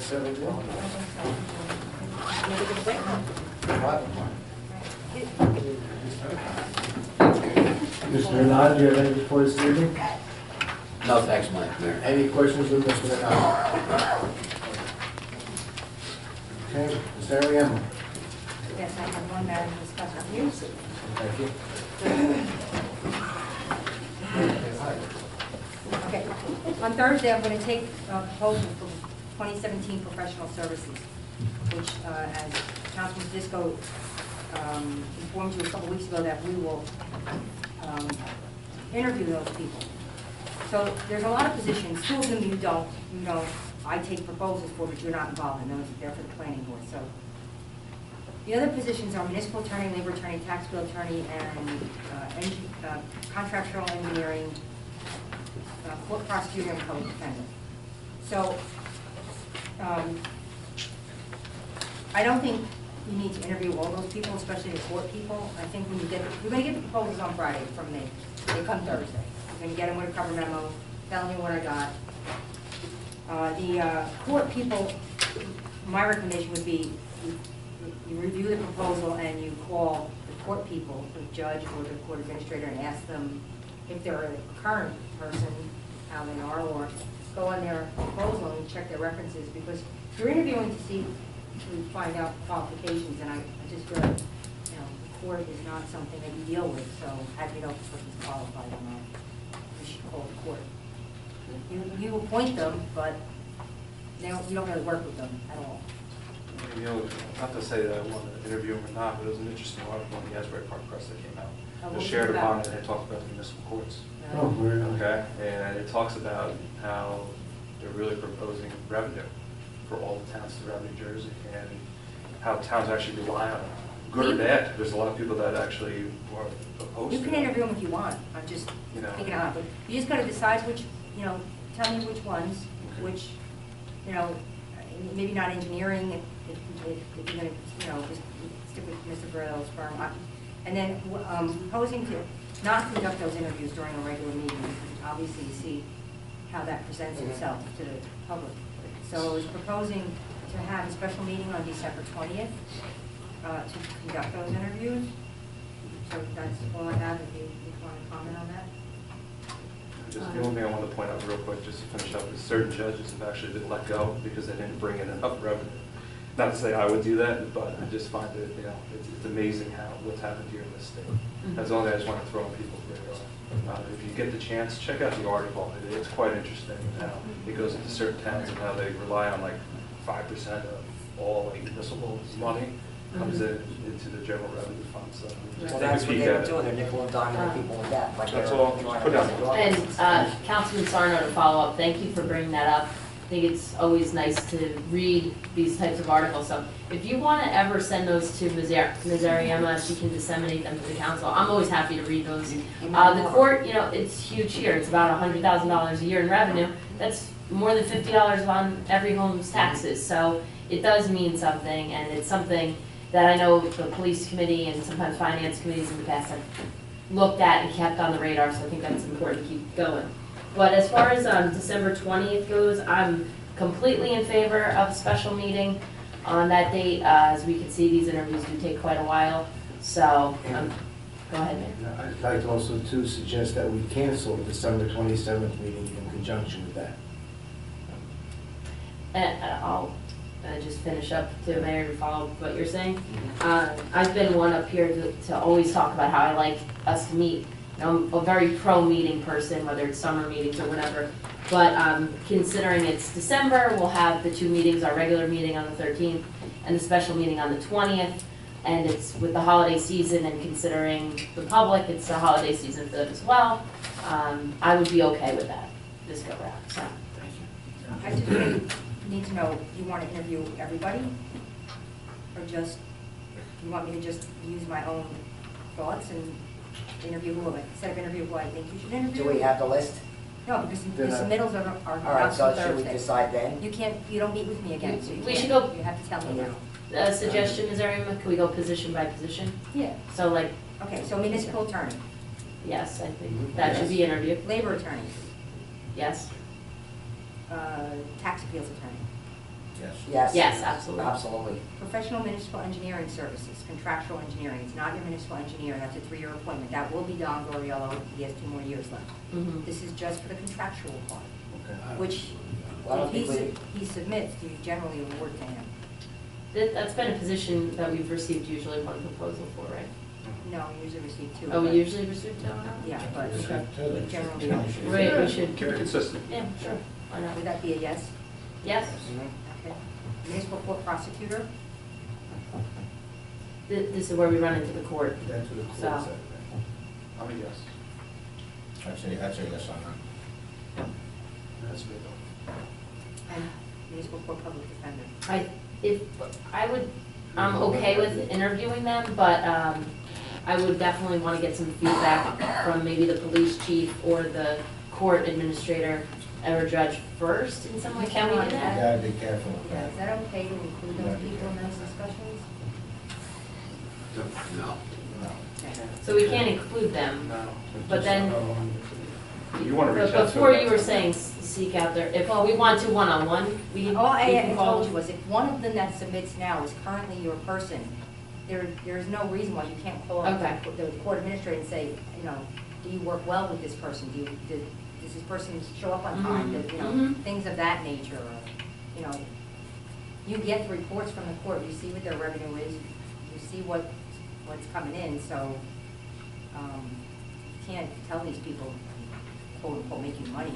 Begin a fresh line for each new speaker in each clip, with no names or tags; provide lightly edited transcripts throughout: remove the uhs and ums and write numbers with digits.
Mr. Renard, do you have any report this evening?
No, thanks, Mike. Mayor.
Any questions of Mr. Renard? Okay, Ms. Ariemo.
Yes, I have one matter to discuss with you.
Thank you.
Okay, on Thursday, I'm going to take a proposal for 2017 professional services, which, as Councilman Disco informed you a couple weeks ago, that we will interview those people. So there's a lot of positions. Two of them you don't. I take proposals for, but you're not involved in those. They're for the planning board. So the other positions are municipal attorney, labor attorney, tax bill attorney, and contractual engineering, court prosecutor, and code defendant. So I don't think you need to interview all those people, especially the court people. I think when you're going to get the proposals on Friday from me. They come Thursday. You're going to get them with a cover memo, telling you what I got. The court people, my recommendation would be you review the proposal and you call the court people, the judge or the court administrator, and ask them if they're a current person, how they are, or go on their proposal and check their references, because you're interviewing to find out qualifications, and I just feel like, the court is not something that you deal with, so how do you know if the person's qualified or not? You should call the court. You appoint them, but you don't really work with them at all.
You know, not to say that I want to interview him or not, but it was an interesting article in the Asbury Park Press that came out.
Oh,
It shared upon it, and it talked about the municipal courts.
Oh, very nice.
Okay, and it talks about how they're really proposing revenue for all the towns throughout New Jersey, and how towns actually rely on it. Good or bad, there's a lot of people that actually are opposed to it.
You can interview them if you want. I'm just picking it up. But you just got to decide which, tell me which ones, which, maybe not engineering, if you're going to, just stick with Mr. Burrell's firm. And then proposing to not conduct those interviews during a regular meeting, because obviously you see how that presents itself to the public. So I was proposing to have a special meeting on December 20th to conduct those interviews. So that's all I have, if you want to comment on that.
Just the only thing I want to point out real quick, just to finish up, is certain judges have actually been let go because they didn't bring in enough revenue. Not to say I would do that, but I just find it, it's amazing what's happened here in this state. That's the only thing I just want to throw on people's radar. If you get the chance, check out the article. It's quite interesting how it goes into certain towns and how they rely on like 5% of all municipal money comes into the general revenue fund. So
Well, that's what they were doing. They're nickel and diming people with that. Like
That's all. Just put it on the door.
And Councilman Sarno, to follow up, thank you for bringing that up. I think it's always nice to read these types of articles. So if you want to ever send those to Ms. Ariema, she can disseminate them to the council. I'm always happy to read those. The court, it's huge here. It's about $100,000 a year in revenue. That's more than $50 on every home's taxes. So it does mean something, and it's something that I know the police committee and sometimes finance committees in the past have looked at and kept on the radar, so I think that's important to keep going. But as far as December 20th goes, I'm completely in favor of a special meeting on that date. As we can see, these interviews do take quite a while. So, go ahead, Mayor.
I'd like also to suggest that we cancel the December 27th meeting in conjunction with that.
And I'll just finish up to Mayor to follow what you're saying. I've been one up here to always talk about how I like us to meet. I'm a very pro-meeting person, whether it's summer meetings or whatever. But considering it's December, we'll have the two meetings, our regular meeting on the 13th and the special meeting on the 20th. And it's with the holiday season, and considering the public, it's the holiday season for them as well. I would be okay with that this go round. So,
Thank you.
I just really need to know, do you want to interview everybody? Or just, do you want me to just use my own thoughts and interview who, instead of interview who I think you should interview?
Do we have the list?
No, because the submittals are
All right,
out
so
on
should we
Thursday.
decide then?
You don't meet with me again, so you
We
can't.
should go-
You have to tell me now.
a suggestion, Ms. Ariema, can we go position by position?
Yeah,
So like,
okay, so municipal attorney,
yes, I think that should be interviewed.
labor attorney,
Yes.
tax appeals attorney,
Yes.
Yes, absolutely.
Absolutely.
Professional municipal engineering services, contractual engineering, it's not your municipal engineer, that's a 3-year appointment. That will be Don Gloriello, he has 2 more years left.
Mhm.
This is just for the contractual part,
Okay.
which
Well, I
if
don't think
he submits, you generally award to him.
That's been a position that we've received usually one proposal for, right?
No, we usually receive 2.
Oh, we
but-
usually receive two on that?
Yeah, but
Okay.
we generally don't.
Right, we should,
Keep it consistent.
yeah, sure, why not?
Would that be a yes?
Yes,
Okay. Municipal court prosecutor,
this is where we run into the court.
That's what the court
So-
said.
I'm a yes.
I'd say yes on that.
That's me though.
and municipal court public defender.
I'm okay with interviewing them, but I would definitely want to get some feedback from maybe the police chief or the court administrator or judge first in some way. Can we do
You
that?
gotta be careful with
Yeah,
that.
is that okay to include those people in those discussions?
No.
No.
Okay.
So we can't include them,
No.
but then,
You want to reach
but
out to
before
them.
you were saying seek out their, if we want to one-on-one, we can
All I
we can call.
told you was if one of them that submits now is currently your person, there is no reason why you can't call up
Okay.
the court administrator and say, you know, do you work well with this person? Does this person show up on time?
Mhm.
You know,
Mhm.
things of that nature. Or, you know, you get the reports from the court, you see what their revenue is, you see what's coming in, so you can't tell these people, quote unquote, making money.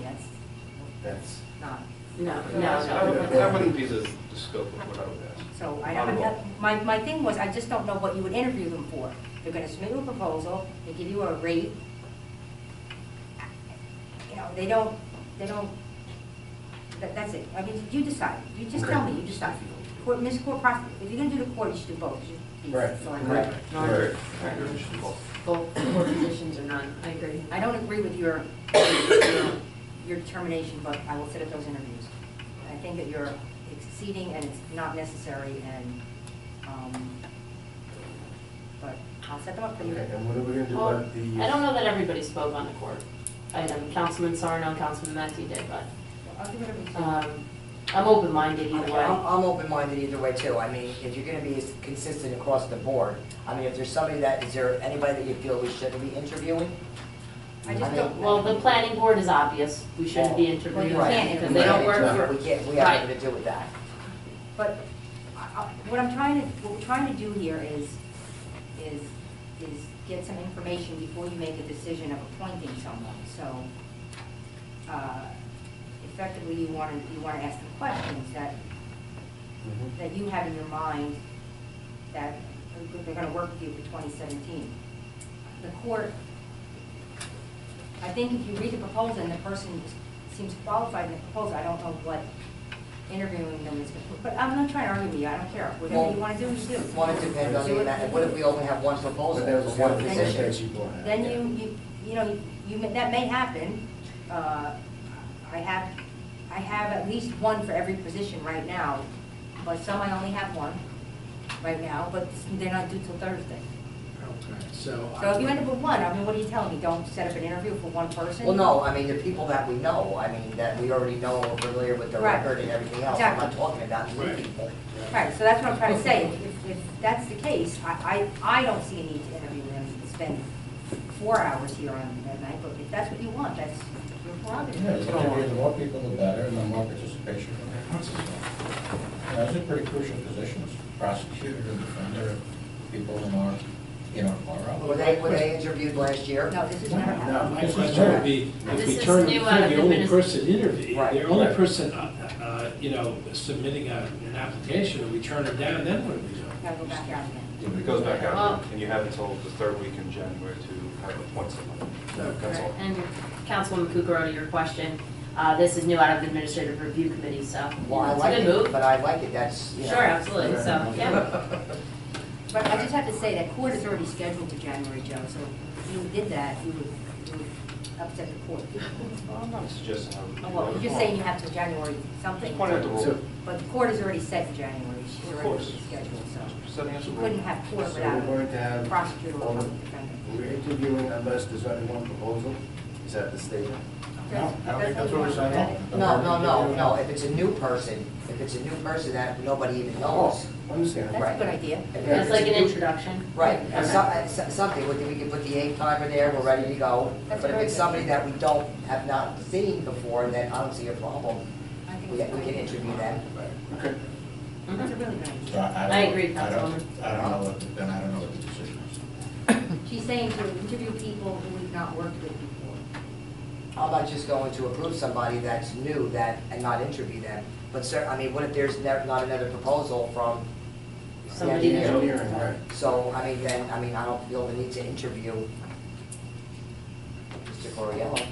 That's not.
No,
That wouldn't be the scope of what I would ask.
So I
Not at all.
don't, my thing was, I just don't know what you would interview them for. They're gonna submit you a proposal, they give you a rate. You know, they don't, that's it. I mean, you decide. You just tell me, you decide. Court, Miss Court prosecutor, if you're gonna do the court, you should do both. You should be
Right.
select-
Right.
No,
Right.
both both positions or none, I agree.
I don't agree with your determination, but I will set up those interviews. I think that you're exceeding and it's not necessary and, but I'll set them up for you.
Okay, and what are we gonna do
Well,
about the?
I don't know that everybody spoke on the court. I know Councilman Sarno, Councilman Matthew did, but
I'll do whatever you say.
I'm open-minded either way.
I'm open-minded either way too. I mean, if you're gonna be consistent across the board, I mean, if there's somebody is there anybody that you feel we shouldn't be interviewing?
I just
I
don't.
mean,
Well, the planning board is obvious. We shouldn't be
Well,
interviewing
you
them
can't
because
interview
they don't
them.
work for.
We can't, we have nothing to do with that.
But what we're trying to do here is get some information before you make a decision of appointing someone. So, effectively, you want to ask them questions that you have in your mind that they're going to work with you for 2017. The court, I think if you read the proposal and the person seems qualified in the proposal, I don't know what interviewing them is going to, but I'm not trying to argue with you, I don't care. Whatever you want to do, you do.
One, it depends on the amount, and what if we only have one proposal
But that was
for one
the
position?
that you brought up.
Then you know, that may happen. I have at least one for every position right now, but some I only have one right now, but they're not due till Thursday.
Okay, so.
So if you end up with one, I mean, what are you telling me? Don't set up an interview for one person?
Well, no, I mean, the people that we know, I mean, that we already know, are familiar with their
Right.
record and everything else. I'm not
Exactly.
talking about new
Right.
people.
Right, so that's what I'm trying to say. If that's the case, I don't see a need to interview them and spend 4 hours here on that night, but if that's what you want, that's your prerogative.
Yeah, the more people, the better, and the more participation from the council. Those are pretty crucial positions, prosecutor and defender, people in our borough.
Were they interviewed last year?
No, this is never happened.
No.
My question would be,
This
if we
is
turn
new
the
out of
only
adminis-
person interviewed,
Right,
the only
right.
person, submitting an application, and we turn them down, then what do we do?
Gotta go back out again.
It goes back
Well-
out, and you have until the 3rd week in January to have appoint someone. That's all.
And Councilwoman Kukrow, to your question, this is new out of the Administrative Review Committee, so
Well, I
it's a
like
good
it,
move.
but I like it, that's, you know.
Sure, absolutely, so, yeah.
But I just have to say that court is already scheduled for January, Joe, so if you did that, you would upset the court.
Well, I'm not suggesting I would.
Oh, well, you're just saying you have till January something.
Point out the rule.
So-
But the court is already set in January, she's
Of
already
course.
scheduled, so.
Setting us a
She
rule.
couldn't have court
So
without
we're going to
a
have
prosecutor or
all the-
defendant.
We're interviewing unless there's only one proposal, is that the statement?
No, I don't think that's what we're saying.
No, if it's a new person, if if it's a new person that nobody even
Oh,
knows.
understand.
That's a good idea.
If
That's
it's
like
a
an
new-
introduction.
Right, or something, we can put the 8-timer there, we're ready to go.
That's
But if
very
it's
good.
somebody that we have not seen before, then I don't see a problem.
I think
We
it's a
can
good idea.
interview them.
Okay.
That's a really good idea.
So
I agree,
I don't
Councilwoman.
know what, then I don't know what the decision is.
She's saying to interview people who we've not worked with before.
How about just going to approve somebody that's new and not interview them? But sir, I mean, what if there's not another proposal from the
Somebody
engineer?
Engineering, right.
So, I mean, I don't feel the need to interview Mr. Coriello.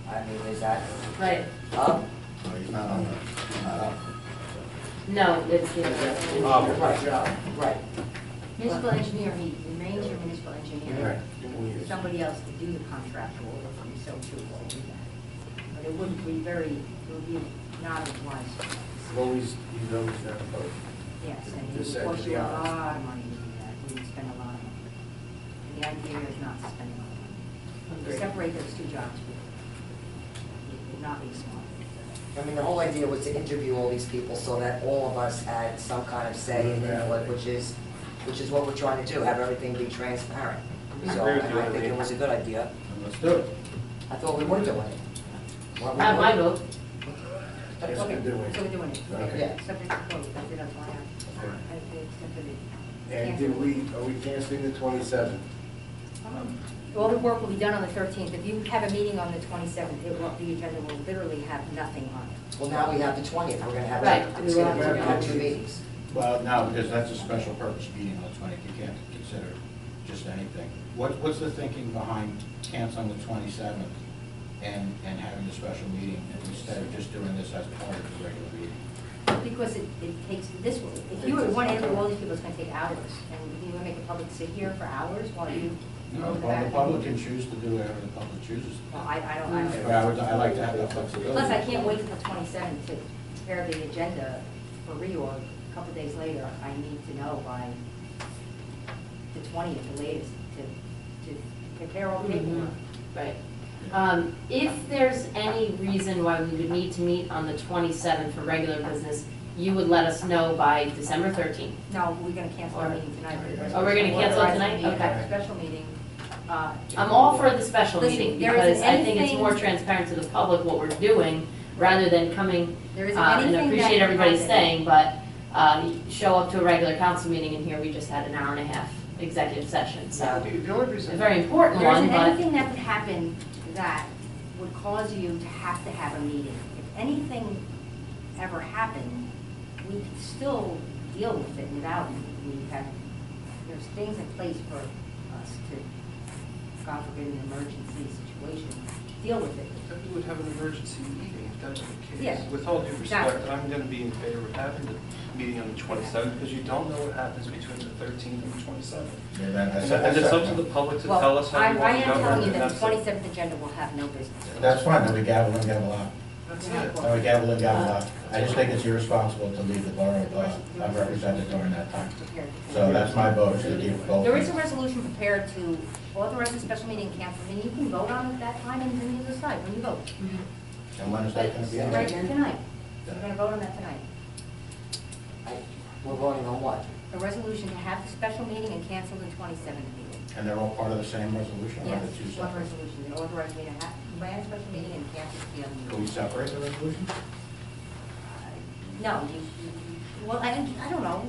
I mean, is that
Right.
up?
No, he's not on the, he's not up.
No, it's the other.
Right.
Municipal engineer, he remains your municipal engineer.
Right.
Somebody else to do the contractual work if you so choose to do that. But it wouldn't be it would be not a wise,
Always, he's always there both.
yes, and it
Just
would cost
to
you
be
a
honest.
lot of money to do that, you would spend a lot of money. And the idea is not to spend a lot of money. To separate those two jobs would not be smart.
I mean, the whole idea was to interview all these people so that all of us had some kind of say in it, which is what we're trying to do, have everything be transparent. So,
I agree with
and
you,
I think it
Eileen.
was a good idea.
Let's do it.
I thought we were doing it. Weren't we
Not my
doing it?
vote.
Yes,
Okay,
we're doing it.
so we're doing it.
Okay.
Yeah.
Subject to vote, that's it, that's why I accepted it.
And are we canceling the 27th?
All the work will be done on the 13th. If you have a meeting on the 27th, the agenda will literally have nothing on it.
Well, now we have the 20th, we're gonna have,
Right.
we're gonna have two meetings.
Well, no, because that's a special purpose meeting on the 20th, you can't consider just anything. What's the thinking behind canceling the 27th and having the special meeting instead of just doing this as part of the regular meeting?
Because it takes, this, if you want to interview all these people, it's going to take hours. And you want to make the public sit here for hours while you
No,
go
well,
back.
the public can choose to do whatever the public chooses.
Well, I don't.
But I like to have that flexibility.
Plus, I can't wait till the 27th to prepare the agenda for reorg. A couple of days later, I need to know by the 20th, the latest, to prepare all the paperwork.
Right. If there's any reason why we would need to meet on the 27th for regular business, you would let us know by December 13th.
No, we're going to cancel our meeting tonight.
Oh, we're gonna cancel it tonight?
We'll have a
Okay.
special meeting.
I'm all for the special
Listen,
meeting
there
because
isn't
I think it's
anything-
more transparent to the public what we're doing rather than coming,
There isn't
and
anything that
appreciate
can
everybody
happen.
staying, but show up to a regular council meeting and here we just had an hour and a half executive session, so.
The only
A
reason.
very important
There
one,
isn't
but.
anything that could happen that would cause you to have a meeting. If anything ever happened, we could still deal with it without it. There's things in place for us to, God forbid, an emergency situation, deal with it.
Then we would have an emergency meeting if that was the case.
Yeah.
With all due respect,
Exactly.
I'm going to be in favor of having the meeting on the 27th because you don't know what happens between the 13th and the 27th.
Yeah, that's-
And it's up to the public to tell us how
I
you want to
am
govern.
telling you
and
that the
that's it.
27th agenda will have no business.
That's fine, then we gavel and gavel out.
That's
Yeah.
it.
Then we gavel and gavel out. I just think it's irresponsible to leave the borough unrepresented during that time. So that's my vote, is to keep both.
There is a resolution prepared to authorize a special meeting and cancel, and you can vote on it that time and then you decide when you vote.
And when is that going to be on?
Right, tonight. We're gonna vote on that tonight.
We're voting on what?
A resolution to have the special meeting and cancel the 27th meeting.
And they're all part of the same resolution, or
Yes,
are they two
one
separate?
resolution, to authorize me to have, plan a special meeting and cancel the other
Can we
meeting.
separate the resolution?
No, well, I don't know.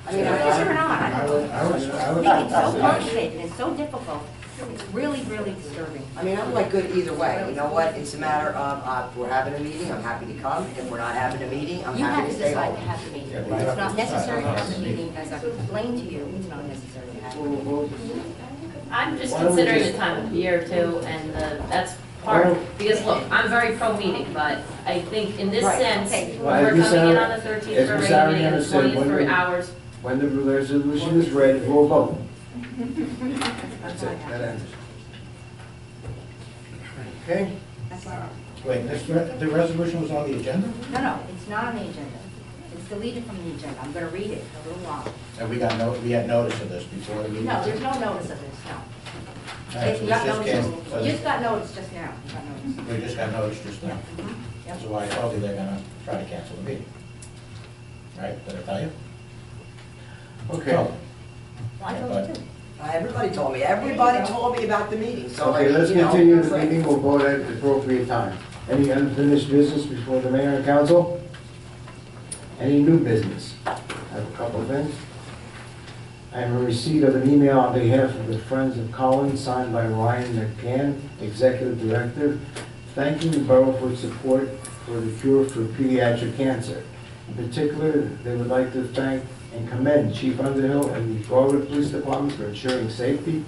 I mean,
Yes or not, I don't know.
I would.
It's so complicated, it's so difficult, it's really, really disturbing.
I mean, I'm like good either way, you know what, it's a matter of, if we're having a meeting, I'm happy to come, if we're not having a meeting, I'm
You have
happy
to
to stay
decide to
home.
have the meeting.
Yeah, but you
It's
have
not
to decide.
necessary to have the meeting, as I've explained to you, it's not necessary to have the meeting.
I'm just
Why don't we
considering
just-
the time of year too, and that's part, because look, I'm very pro-meeting, but I think in this
Right.
sense,
Okay.
Well,
we're
as Ms.
coming in
Ar-
on the 13th
as
for a
Ms.
regular meeting, and
Ariana
the
said,
20th for
when-
hours.
When the resolution is ready, we'll vote. That's it, that ends it. Okay?
That's all.
Wait, the resolution was on the agenda?
No, it's not on the agenda. It's deleted from the agenda. I'm gonna read it a little while.
And we had notice of this before the meeting?
No, there's no notice of this, no.
All right, so
You
this
got
just
notice,
came, so
you just got notice just now. You got notice.
we just got notice just now.
Mhm. Yep.
That's why I told you they're gonna try to cancel the meeting. right? Did I tell you?
Okay,
So,
I told you too.
Everybody told me about the meeting, so like,
okay, let's
you know,
continue
it's
the
like-
meeting, we'll vote at the appropriate time. Any unfinished business before the mayor and council? Any new business? I have a couple of things. I have a receipt of an email on behalf of the Friends of Collins, signed by Ryan McCann, Executive Director, thanking the borough for its support for the cure for pediatric cancer. In particular, they would like to thank and commend Chief Underhill and the Garwood Police Department for ensuring safety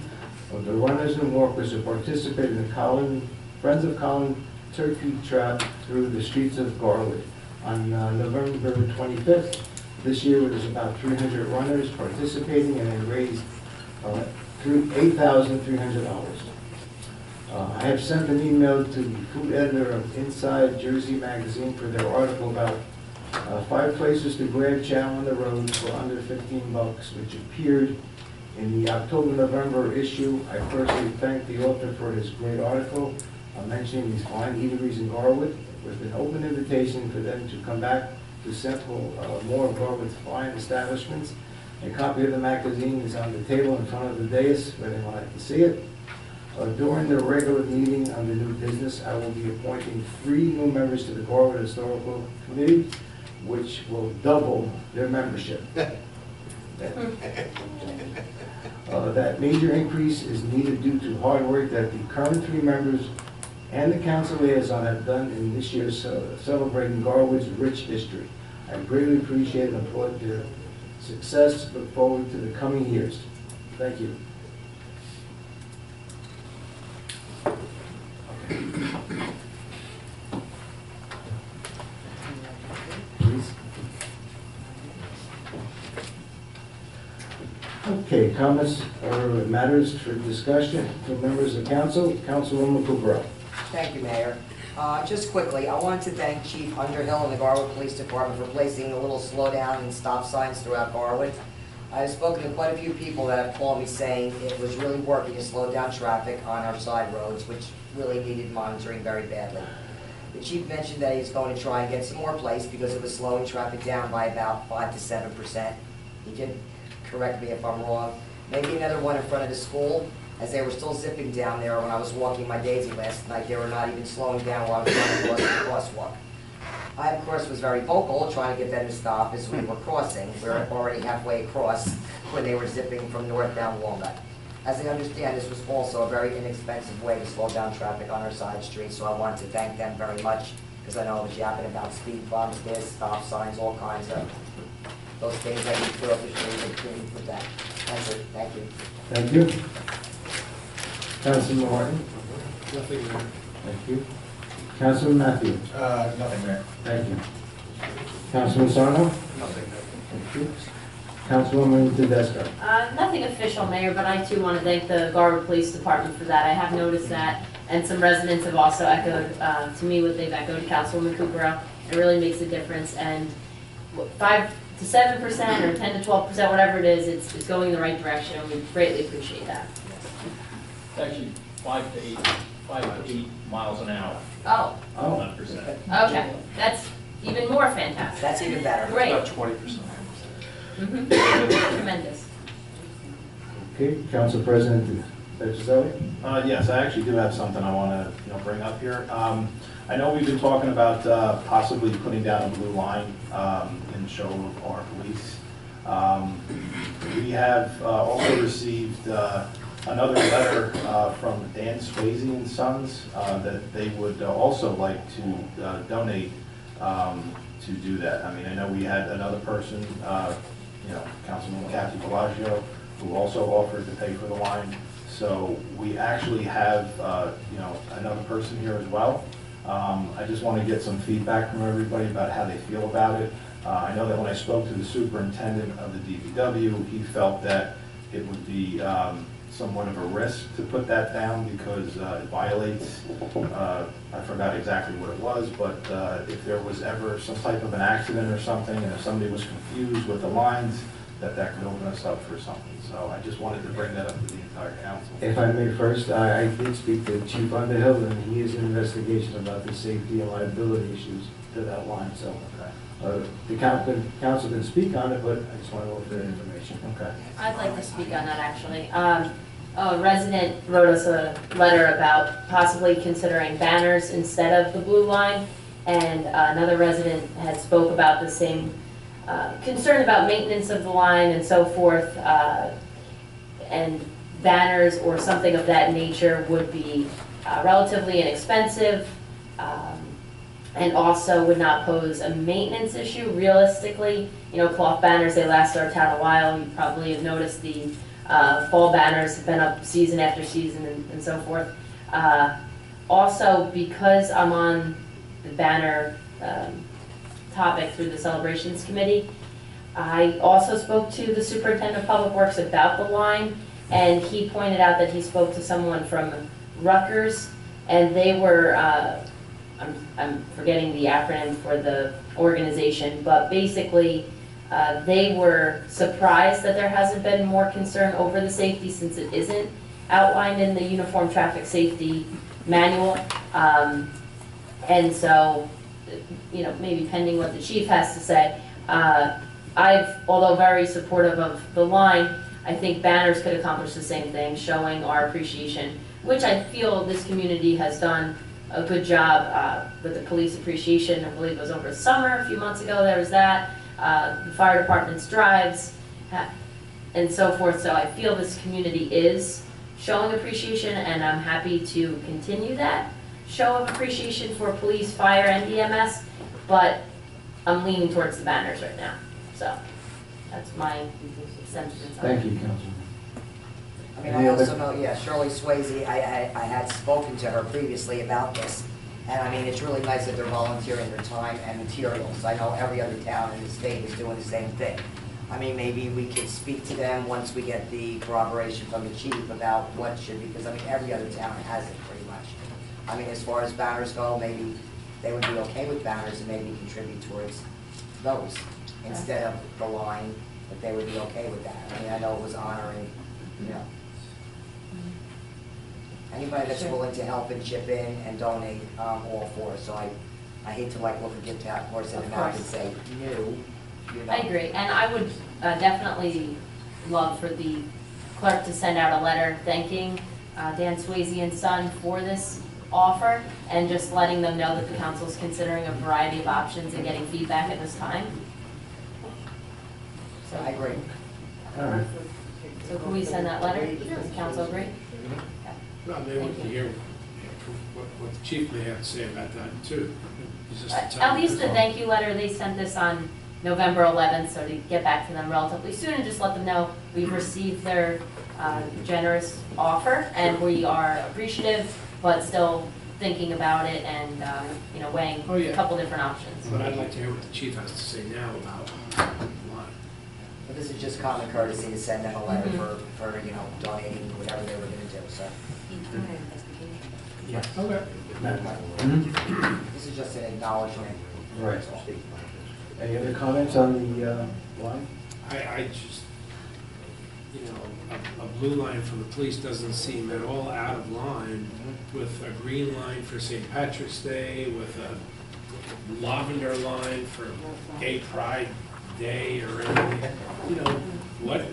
of the runners and walkers who participated in the Friends of Collins turkey trot through the streets of Garwood on November 25th. This year, there's about 300 runners participating, and they raised $8,300. I have sent an email to the food editor of Inside Jersey Magazine for their article about 5 places to grab chow on the road for under $15, which appeared in the October-November issue. I personally thank the author for his great article mentioning these fine eateries in Garwood, with an open invitation for them to come back to sample more of Garwood's fine establishments. A copy of the magazine is on the table in front of the dais if anyone would like to see it. During the regular meeting under new business, I will be appointing 3 new members to the Garwood Historical Committee, which will double their membership. That major increase is needed due to hard work that the current 3 members and the council liaison have done in this year's celebrating Garwood's rich history. I greatly appreciate and applaud their success. Look forward to the coming years. Thank you. Please. Okay, comments or matters for discussion from members of council? Councilwoman Kubrow.
Thank you, Mayor. Just quickly, I wanted to thank Chief Underhill and the Garwood Police Department for placing a little slowdown and stop signs throughout Garwood. I've spoken to quite a few people that have called me saying it was really working to slow down traffic on our side roads, which really needed monitoring very badly. The chief mentioned that he's going to try and get some more place because it was slowing traffic down by about 5 to 7%. He did correct me if I'm wrong. Maybe another one in front of the school, as they were still zipping down there when I was walking my Daisy last night. They were not even slowing down while I was trying to cross the crosswalk. I, of course, was very vocal, trying to get them to stop as we were crossing. We were already halfway across when they were zipping from north down Walnut. As I understand, this was also a very inexpensive way to slow down traffic on our side streets, so I wanted to thank them very much, because I know I was yapping about speed bumps, this, stop signs, all kinds of those things that you put up the street with that. That's it. Thank you.
Thank you. Councilman Martin.
Nothing there.
Thank you. Councilman Matthews.
Nothing, Mayor.
Thank you. Councilman Sarno.
Nothing.
Thank you. Councilwoman Tedesco.
Nothing official, Mayor, but I too want to thank the Garwood Police Department for that. I have noticed that, and some residents have also echoed to me what they've echoed to Councilwoman Cooper. It really makes a difference, and 5 to 7% or 10 to 12%, whatever it is, it's going in the right direction, and we greatly appreciate that.
It's actually 5 to 8 miles an hour.
Oh,
Oh,
1%.
okay, that's even more fantastic.
That's even better.
Great.
About 20%.
Tremendous.
okay. Council President Petrozelli.
Yes, I actually do have something I want to bring up here. I know we've been talking about possibly putting down a blue line in show of our police. We have also received another letter from Dan Swayze and Sons that they would also like to donate to do that. I mean, I know we had another person, Councilman Kathy Bellagio, who also offered to pay for the line. So we actually have, another person here as well. I just want to get some feedback from everybody about how they feel about it. I know that when I spoke to the superintendent of the DPW, he felt that it would be somewhat of a risk to put that down because it violates, I forgot exactly what it was, but if there was ever some type of an accident or something, and if somebody was confused with the lines, that could open us up for something. So I just wanted to bring that up to the entire council.
If I may first, I did speak to Chief Underhill, and he is in investigation about the safety and liability issues to that line. So The council can speak on it, but I just want to offer that information.
Okay.
I'd like to speak on that, actually. A resident wrote us a letter about possibly considering banners instead of the blue line, and another resident had spoke about the same concern about maintenance of the line and so forth, and banners or something of that nature would be relatively inexpensive, and also would not pose a maintenance issue realistically. You know, cloth banners, they last our town a while. You probably have noticed the fall banners have been up season after season and so forth. Also, because I'm on the banner topic through the celebrations committee, I also spoke to the superintendent of public works about the line, and he pointed out that he spoke to someone from Rutgers, and they were, I'm forgetting the acronym for the organization, but basically they were surprised that there hasn't been more concern over the safety since it isn't outlined in the Uniform Traffic Safety Manual. And so, you know, maybe pending what the chief has to say, although very supportive of the line, I think banners could accomplish the same thing, showing our appreciation, which I feel this community has done a good job with the police appreciation. I believe it was over summer, a few months ago, there was that. The fire department's drives, and so forth. So I feel this community is showing appreciation, and I'm happy to continue that show of appreciation for police, fire, and EMS, but I'm leaning towards the banners right now. So that's my sentiments on it.
Thank you, Councilman.
I mean, I also know, yeah, Shirley Swayze, I had spoken to her previously about this, and I mean, it's really nice that they're volunteering their time and materials. I know every other town in the state is doing the same thing. I mean, maybe we could speak to them once we get the corroboration from the chief about what should be, because I mean, every other town has it pretty much. I mean, as far as banners go, maybe they would be okay with banners and maybe contribute towards those instead of the line, but they would be okay with that. I mean, I know it was honoring, you know. Anybody that's willing to help and chip in and donate, all for it. So I hate to like look a gift horse in the mouth and say, no, you know.
I agree, and I would definitely love for the clerk to send out a letter thanking Dan Swayze and Son for this offer, and just letting them know that the council is considering a variety of options and getting feedback at this time.
So I agree.
All right.
So can we send that letter? Does the council agree?
Well, they want to hear what the chief may have to say about that too. Is this the time?
At least a thank you letter. They sent this on November 11th, so to get back to them relatively soon and just let them know we've received their generous offer, and we are appreciative, but still thinking about it and you know, weighing
Oh, yeah.
a couple different options.
But I'd like to hear what the chief has to say now about the line.
But this is just common courtesy to send them a letter for you know, donating whatever they were gonna do, so.
He's doing an investigation.
Okay.
This is just an acknowledgement.
Right. Any other comments on the line?
I just, you know, a blue line from the police doesn't seem at all out of line with a green line for St. Patrick's Day, with a lavender line for Gay Pride Day or anything. You know, what,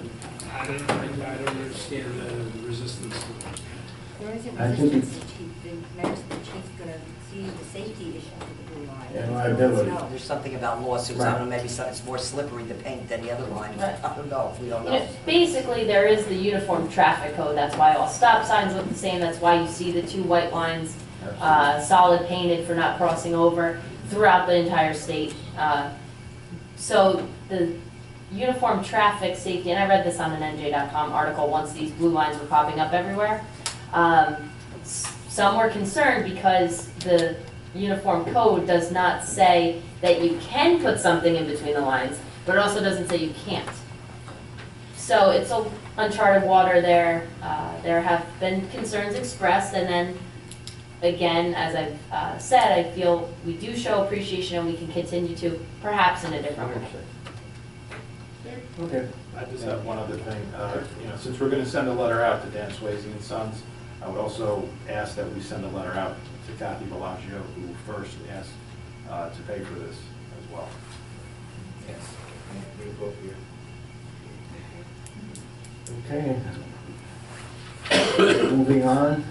I don't understand the resistance to it.
There isn't
I think
resistance to chief. The mayor's the chief's gonna see the safety issue with the blue line.
And liability.
No.
There's something about lawsuits, I don't know, maybe it's more slippery to paint than the other line.
Right.
I don't know, we don't
You know,
know.
basically, there is the uniform traffic code. That's why all stop signs look the same. That's why you see the two white lines, solid painted for not crossing over throughout the entire state. So the uniform traffic safety, and I read this on an NJ.com article once these blue lines were popping up everywhere. Some were concerned because the uniform code does not say that you can put something in between the lines, but it also doesn't say you can't. So it's a uncharted water there. There have been concerns expressed, and then again, as I've said, I feel we do show appreciation and we can continue to, perhaps in a different way.
Okay.
I just have one other thing. You know, since we're going to send a letter out to Dan Swayze and Sons, I would also ask that we send a letter out to Kathy Bellagio, who first asked to pay for this as well.
appropriate.
Okay. Moving on,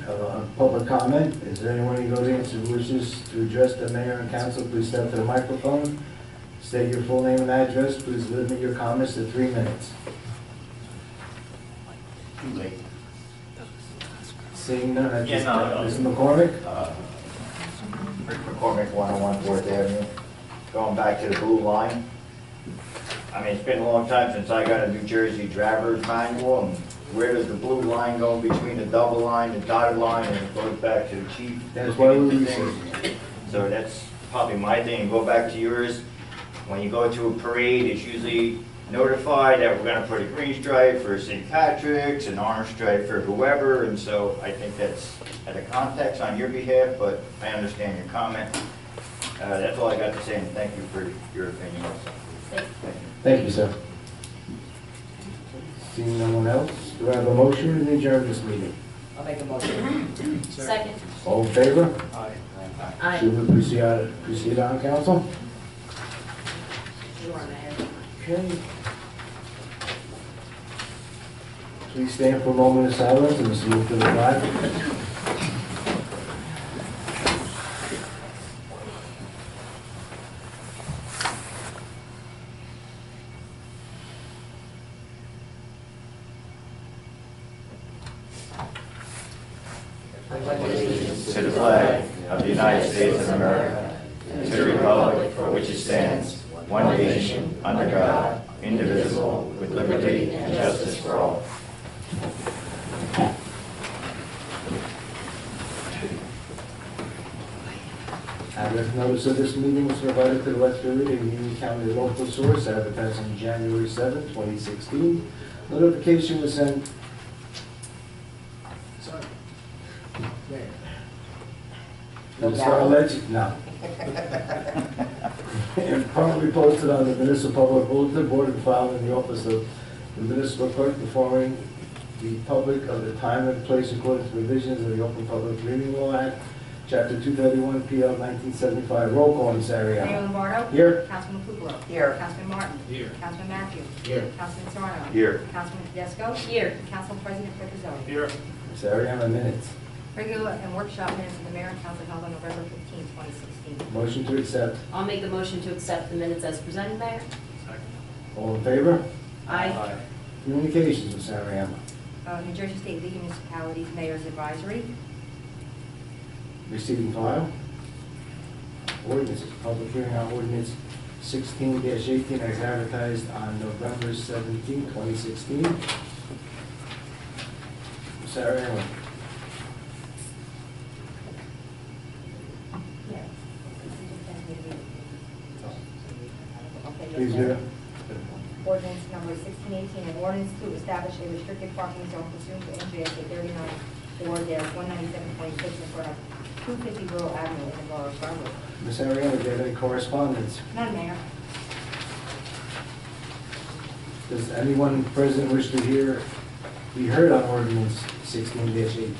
public comment. Is there anyone in the audience who wishes to address the mayor and council? Please step to the microphone. State your full name and address. Please limit your comments to 3 minutes.
Too late.
Seeing none, I just,
no.
Mr. McCormick?
Rick McCormick, 101 Fourth Avenue. Going back to the blue line. I mean, it's been a long time since I got a New Jersey driver's manual, and where does the blue line go between the double line, the dotted line, and it goes back to the chief?
That's why we researched.
So that's probably my thing. Go back to yours. When you go to a parade, it's usually notified that we're gonna put a green stripe for St. Patrick's, an orange stripe for whoever, and so I think that's at a context on your behalf, but I understand your comment. That's all I got to say, and thank you for your opinion also. Thank you.
Thank you, sir. Seeing no one else, do I have a motion to adjourn this meeting?
I'll make a motion.
Second.
All in favor?
Aye.
Should we proceed on, council?
You are mayor.
Okay. Please stand for a moment of silence and salute to the flag.
To the flag of the United States of America, and to the republic for which it stands, one nation, under God, indivisible, with liberty and justice for all.
Address notice of this meeting was provided to the Westfield and Union County local source advertised on January 7, 2016. Notification was sent. Sorry.
No
To the
gavel.
Star-Ledger? No. And promptly posted on the municipal public bulletin board and filed in the office of the municipal clerk, informing the public of the time and place according to provisions of the Open Public Meeting Law Act, Chapter 231, PL 1975. Roll call, Ms.
Mayor
Ariano.
Lombardo?
Here.
Councilman Kukrow?
Here.
Councilman Martin?
Here.
Councilman Matthews?
Here.
Councilman Sarno?
Here.
Councilman Tedesco?
Here.
Council President Petrozelli?
Here.
Ms. Ariano, minutes.
Regular and workshop minutes of the mayor and council held on November 15, 2016.
Motion to accept.
I'll make the motion to accept the minutes as presented, Mayor.
All in favor?
Aye.
Communications, Ms. Ariano.
New Jersey State League of Municipalities Mayor's Advisory.
Receiving file. Ordinances, public hearing on ordinance 16-18 as advertised on November 17, 2016. Ms. Ariano. Please do.
Ordinance number 1618, an ordinance to establish a restricted parking zone pursuant to NJSA 39-4-197.6 in front of 250 Rural Avenue in the borough of Garwood.
Ms. Ariano, do you have any correspondence?
None, Mayor.
Does anyone present wish to be heard on ordinance 16-18?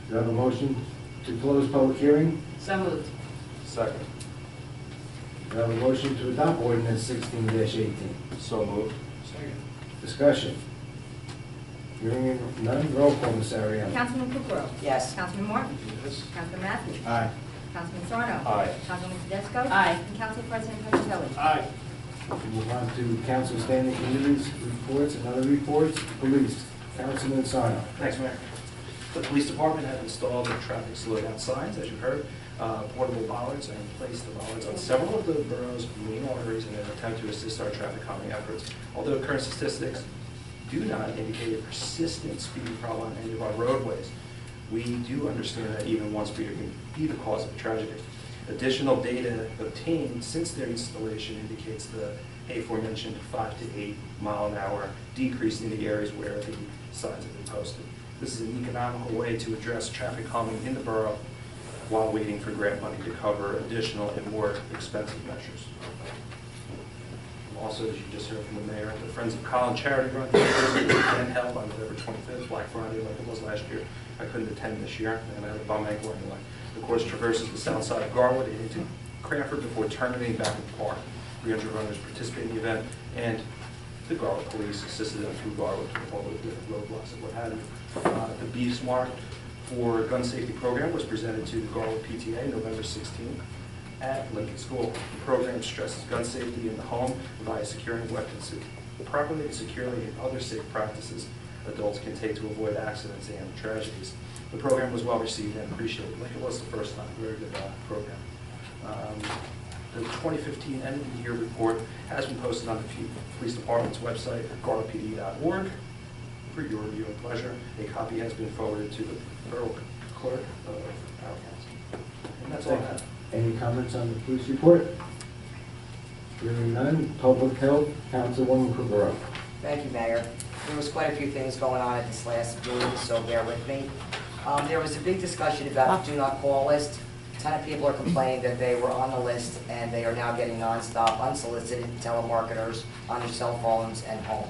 Do I have a motion to close public hearing?
So moved.
Second.
Do I have a motion to adopt ordinance 16-18?
So moved.
Discussion. Hearing none, roll call, Ms. Ariano.
Councilman Kukrow.
Yes.
Councilman Martin.
Yes.
Councilman Matthews.
Aye.
Councilman Sarno.
Aye.
Councilman Tedesco.
Aye.
And Council President Petrozelli.
Aye.
We move on to council standing committees, reports, and other reports. Police, Councilman Sarno.
Thanks, Mayor. The police department has installed the traffic slowdown signs, as you heard. Portable bollards and placed the bollards on several of the borough's main arteries in an attempt to assist our traffic calming efforts. Although current statistics do not indicate a persistent speed problem on any of our roadways, we do understand that even one speeder can be the cause of a tragedy. Additional data obtained since their installation indicates the aforementioned 5 to 8 mile an hour decrease in the areas where the signs have been posted. This is an economical way to address traffic calming in the borough while waiting for grant money to cover additional and more expensive measures. Also, as you just heard from the mayor, the Friends of Colin Charity Run again held on November 25th, Black Friday, like it was last year. I couldn't attend this year, and I had a bum ankle anyway. The course traverses the south side of Garwood and into Cranford before terminating back in the park. 300 runners participate in the event, and the Garwood Police assisted them through Garwood with all the roadblocks and what have you. The Beast Mark for Gun Safety Program was presented to the Garwood PTA November 16th at Lincoln School. The program stresses gun safety in the home via securing weapons properly and securely and other safe practices adults can take to avoid accidents and tragedies. The program was well received and appreciated, like it was the first time. Very good program. The 2015 end of the year report has been posted on the police department's website at garwoodpd.org for your review and pleasure. A copy has been forwarded to the borough clerk of our council. And that's all I have.
Any comments on the police report? Hearing none, public health, Councilwoman Krugerov.
Thank you, Mayor. There was quite a few things going on at this last meeting, so bear with me. There was a big discussion about the do not call list. A ton of people are complaining that they were on the list and they are now getting nonstop unsolicited telemarketers on their cell phones and home.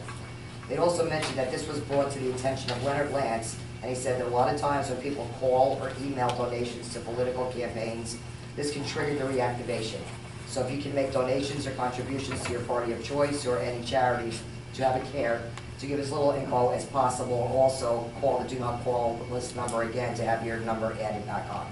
They also mentioned that this was brought to the attention of Leonard Lance, and he said that a lot of times when people call or email donations to political campaigns, this can trigger the reactivation. So if you can make donations or contributions to your party of choice or any charities, to have a care to give as little info as possible. Also call the do not call list number again to have your number added back on.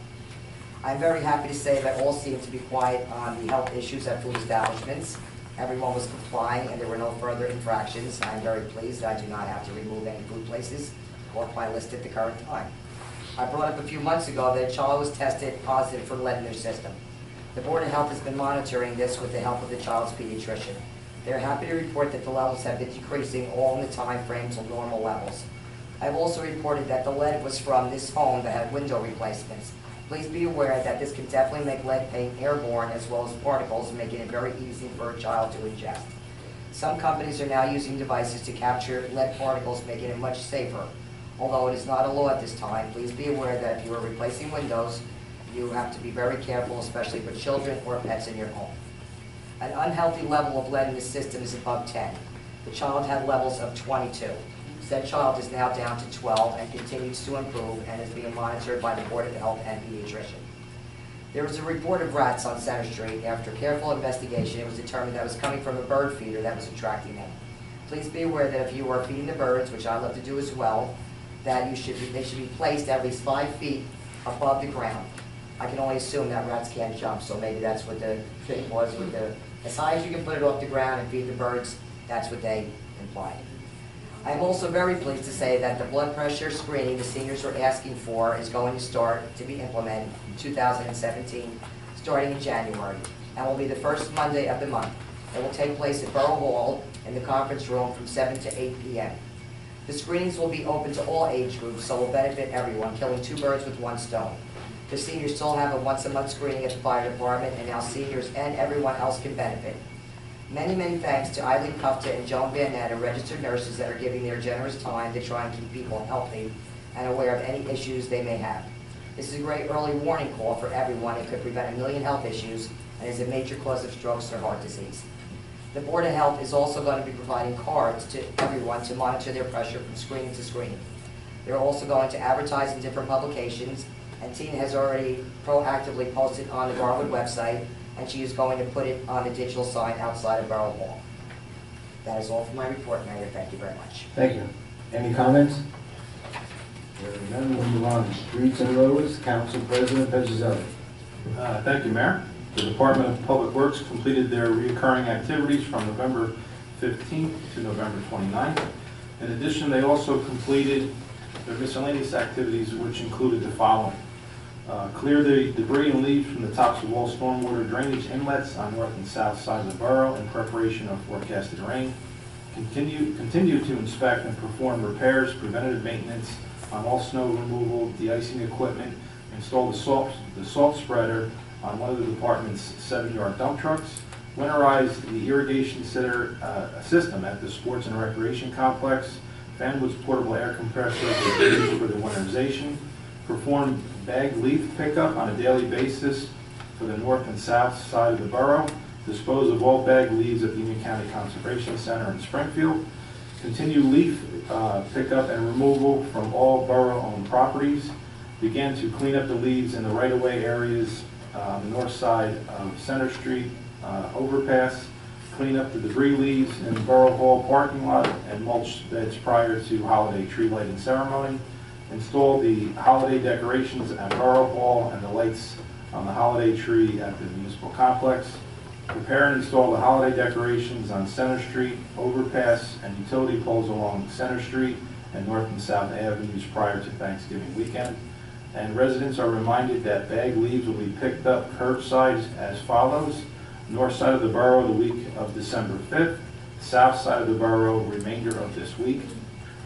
I'm very happy to say that all seem to be quiet on the health issues at food establishments. Everyone was complying and there were no further infractions. I'm very pleased that I do not have to remove any food places off my list at the current time. I brought up a few months ago that a child was tested positive for lead in their system. The Board of Health has been monitoring this with the help of the child's pediatrician. They're happy to report that the levels have been decreasing all in the time frame to normal levels. I've also reported that the lead was from this home that had window replacements. Please be aware that this can definitely make lead paint airborne as well as particles, making it very easy for a child to ingest. Some companies are now using devices to capture lead particles, making it much safer. Although it is not a law at this time, please be aware that if you are replacing windows, you have to be very careful, especially for children or pets in your home. An unhealthy level of lead in the system is above 10. The child had levels of 22. Said child is now down to 12 and continues to improve and is being monitored by the Board of Health and pediatrician. There was a report of rats on Center Street. After careful investigation, it was determined that it was coming from a bird feeder that was attracting them. Please be aware that if you are feeding the birds, which I love to do as well, that they should be placed at least 5 feet above the ground. I can only assume that rats can't jump, so maybe that's what the thing was with the, as high as you can put it off the ground and feed the birds, that's what they implied. I'm also very pleased to say that the blood pressure screening the seniors are asking for is going to start to be implemented in 2017, starting in January, and will be the first Monday of the month. It will take place at Borough Hall in the conference room from 7 to 8 p.m. The screenings will be open to all age groups, so will benefit everyone, killing 2 birds with 1 stone. The seniors still have a once-a-month screening at the fire department, and now seniors and everyone else can benefit. Many, many thanks to Eileen Kufta and Joan Van Netta, registered nurses that are giving their generous time to try and keep people healthy and aware of any issues they may have. This is a great early warning call for everyone. It could prevent 1 million health issues and is a major cause of strokes or heart disease. The Board of Health is also going to be providing cards to everyone to monitor their pressure from screening to screening. They're also going to advertise in different publications, and Tina has already proactively posted on the Garwood website, and she is going to put it on the digital sign outside of Borough Hall. That is all for my report, Mayor. Thank you very much.
Thank you. Any comments? Hearing none, we'll move on to streets and roads. Council President Petrozelli.
Thank you, Mayor. The Department of Public Works completed their recurring activities from November 15th to November 29th. In addition, they also completed their miscellaneous activities, which included the following. Clear the debris and leaves from the tops of all stormwater drainage inlets on north and south side of the borough in preparation of forecasted rain. Continue to inspect and perform repairs, preventative maintenance on all snow removal, de-icing equipment. Install the salt spreader on one of the department's 7-yard dump trucks. Winterize the irrigation system at the Sports and Recreation Complex. Fanwood's portable air compressor is used for the winterization. Perform bag leaf pickup on a daily basis for the north and south side of the borough. Dispose of all bag leaves at the Union County Conservation Center in Springfield. Continue leaf pickup and removal from all borough-owned properties. Began to clean up the leaves in the right-of-way areas on the north side of Center Street overpass. clean up the debris leaves in the Borough Hall parking lot and mulch beds prior to holiday tree lighting ceremony. Install the holiday decorations at Borough Hall and the lights on the holiday tree at the municipal complex. Prepare and install the holiday decorations on Center Street, overpass, and utility poles along Center Street and North and South Avenues prior to Thanksgiving weekend. And residents are reminded that bag leaves will be picked up curbside as follows: north side of the borough the week of December 5th, south side of the borough remainder of this week.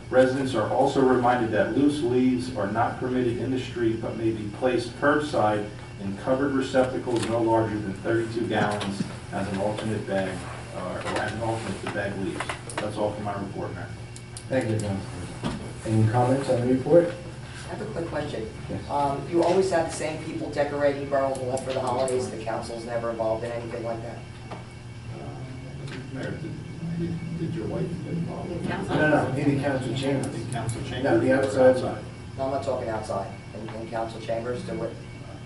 Residents are also reminded that loose leaves are not permitted in the street but may be placed curbside in covered receptacles no larger than 32 gallons as an alternate bag, or as an alternate to bag leaves. That's all for my report, Mayor.
Thank you, Councilman. Any comments on the report?
I have a quick question.
Yes.
You always have the same people decorating Borough Hall for the holidays, the council's never involved in anything like that?
Mayor, did your wife get involved?
No, in the council chamber.
In council chamber?
No, the outside.
No, I'm not talking outside, in council chambers, do it?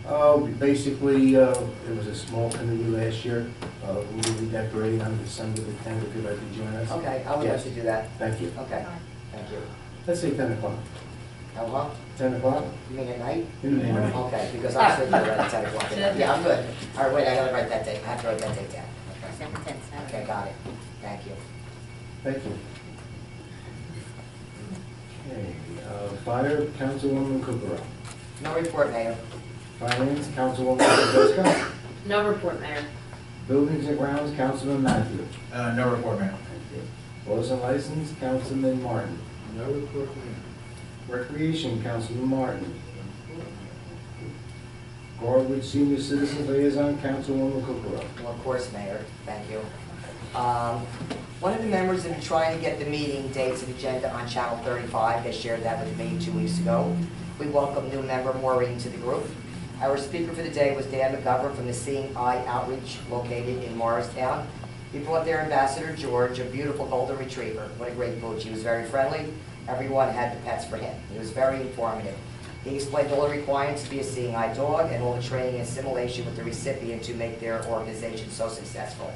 Oh, basically, it was a small committee last year. We will be decorating on December the 10th, if you'd like to join us.
Okay, I would like
Yes.
to do that.
Thank you.
Okay, thank you.
Let's say 10 o'clock.
Hello?
10 o'clock?
You mean at night?
In the morning.
Okay, because I'm sleeping right at 10 o'clock. Yeah, I'm good. All right, wait, I gotta write that date, I have to write that date down. Okay.
December 10th, Saturday.
Okay, got it. Thank you.
Thank you. Okay, Fire, Councilwoman Kukrow.
No report, Mayor.
Finance, Councilwoman Tedesco.
No report, Mayor.
Buildings and Grounds, Councilman Matthew.
No report, Mayor.
Thank you. Laws and License, Councilman Martin.
No report, Mayor.
Recreation, Councilman Martin. Garwood Senior Citizens Liaison, Councilwoman Kukrow.
Well, of course, Mayor, thank you. One of the members have been trying to get the meeting dates and agenda on Channel 35. They shared that with me 2 weeks ago. We welcome new member Maureen to the group. Our speaker for the day was Dan McGovern from the Seeing Eye Outreach located in Morristown. He brought their ambassador, George, a beautiful golden retriever. What a great pooch. He was very friendly. Everyone had the pets for him. He was very informative. He explained all the requirements to be a Seeing Eye dog and all the training and simulation with the recipient to make their organization so successful.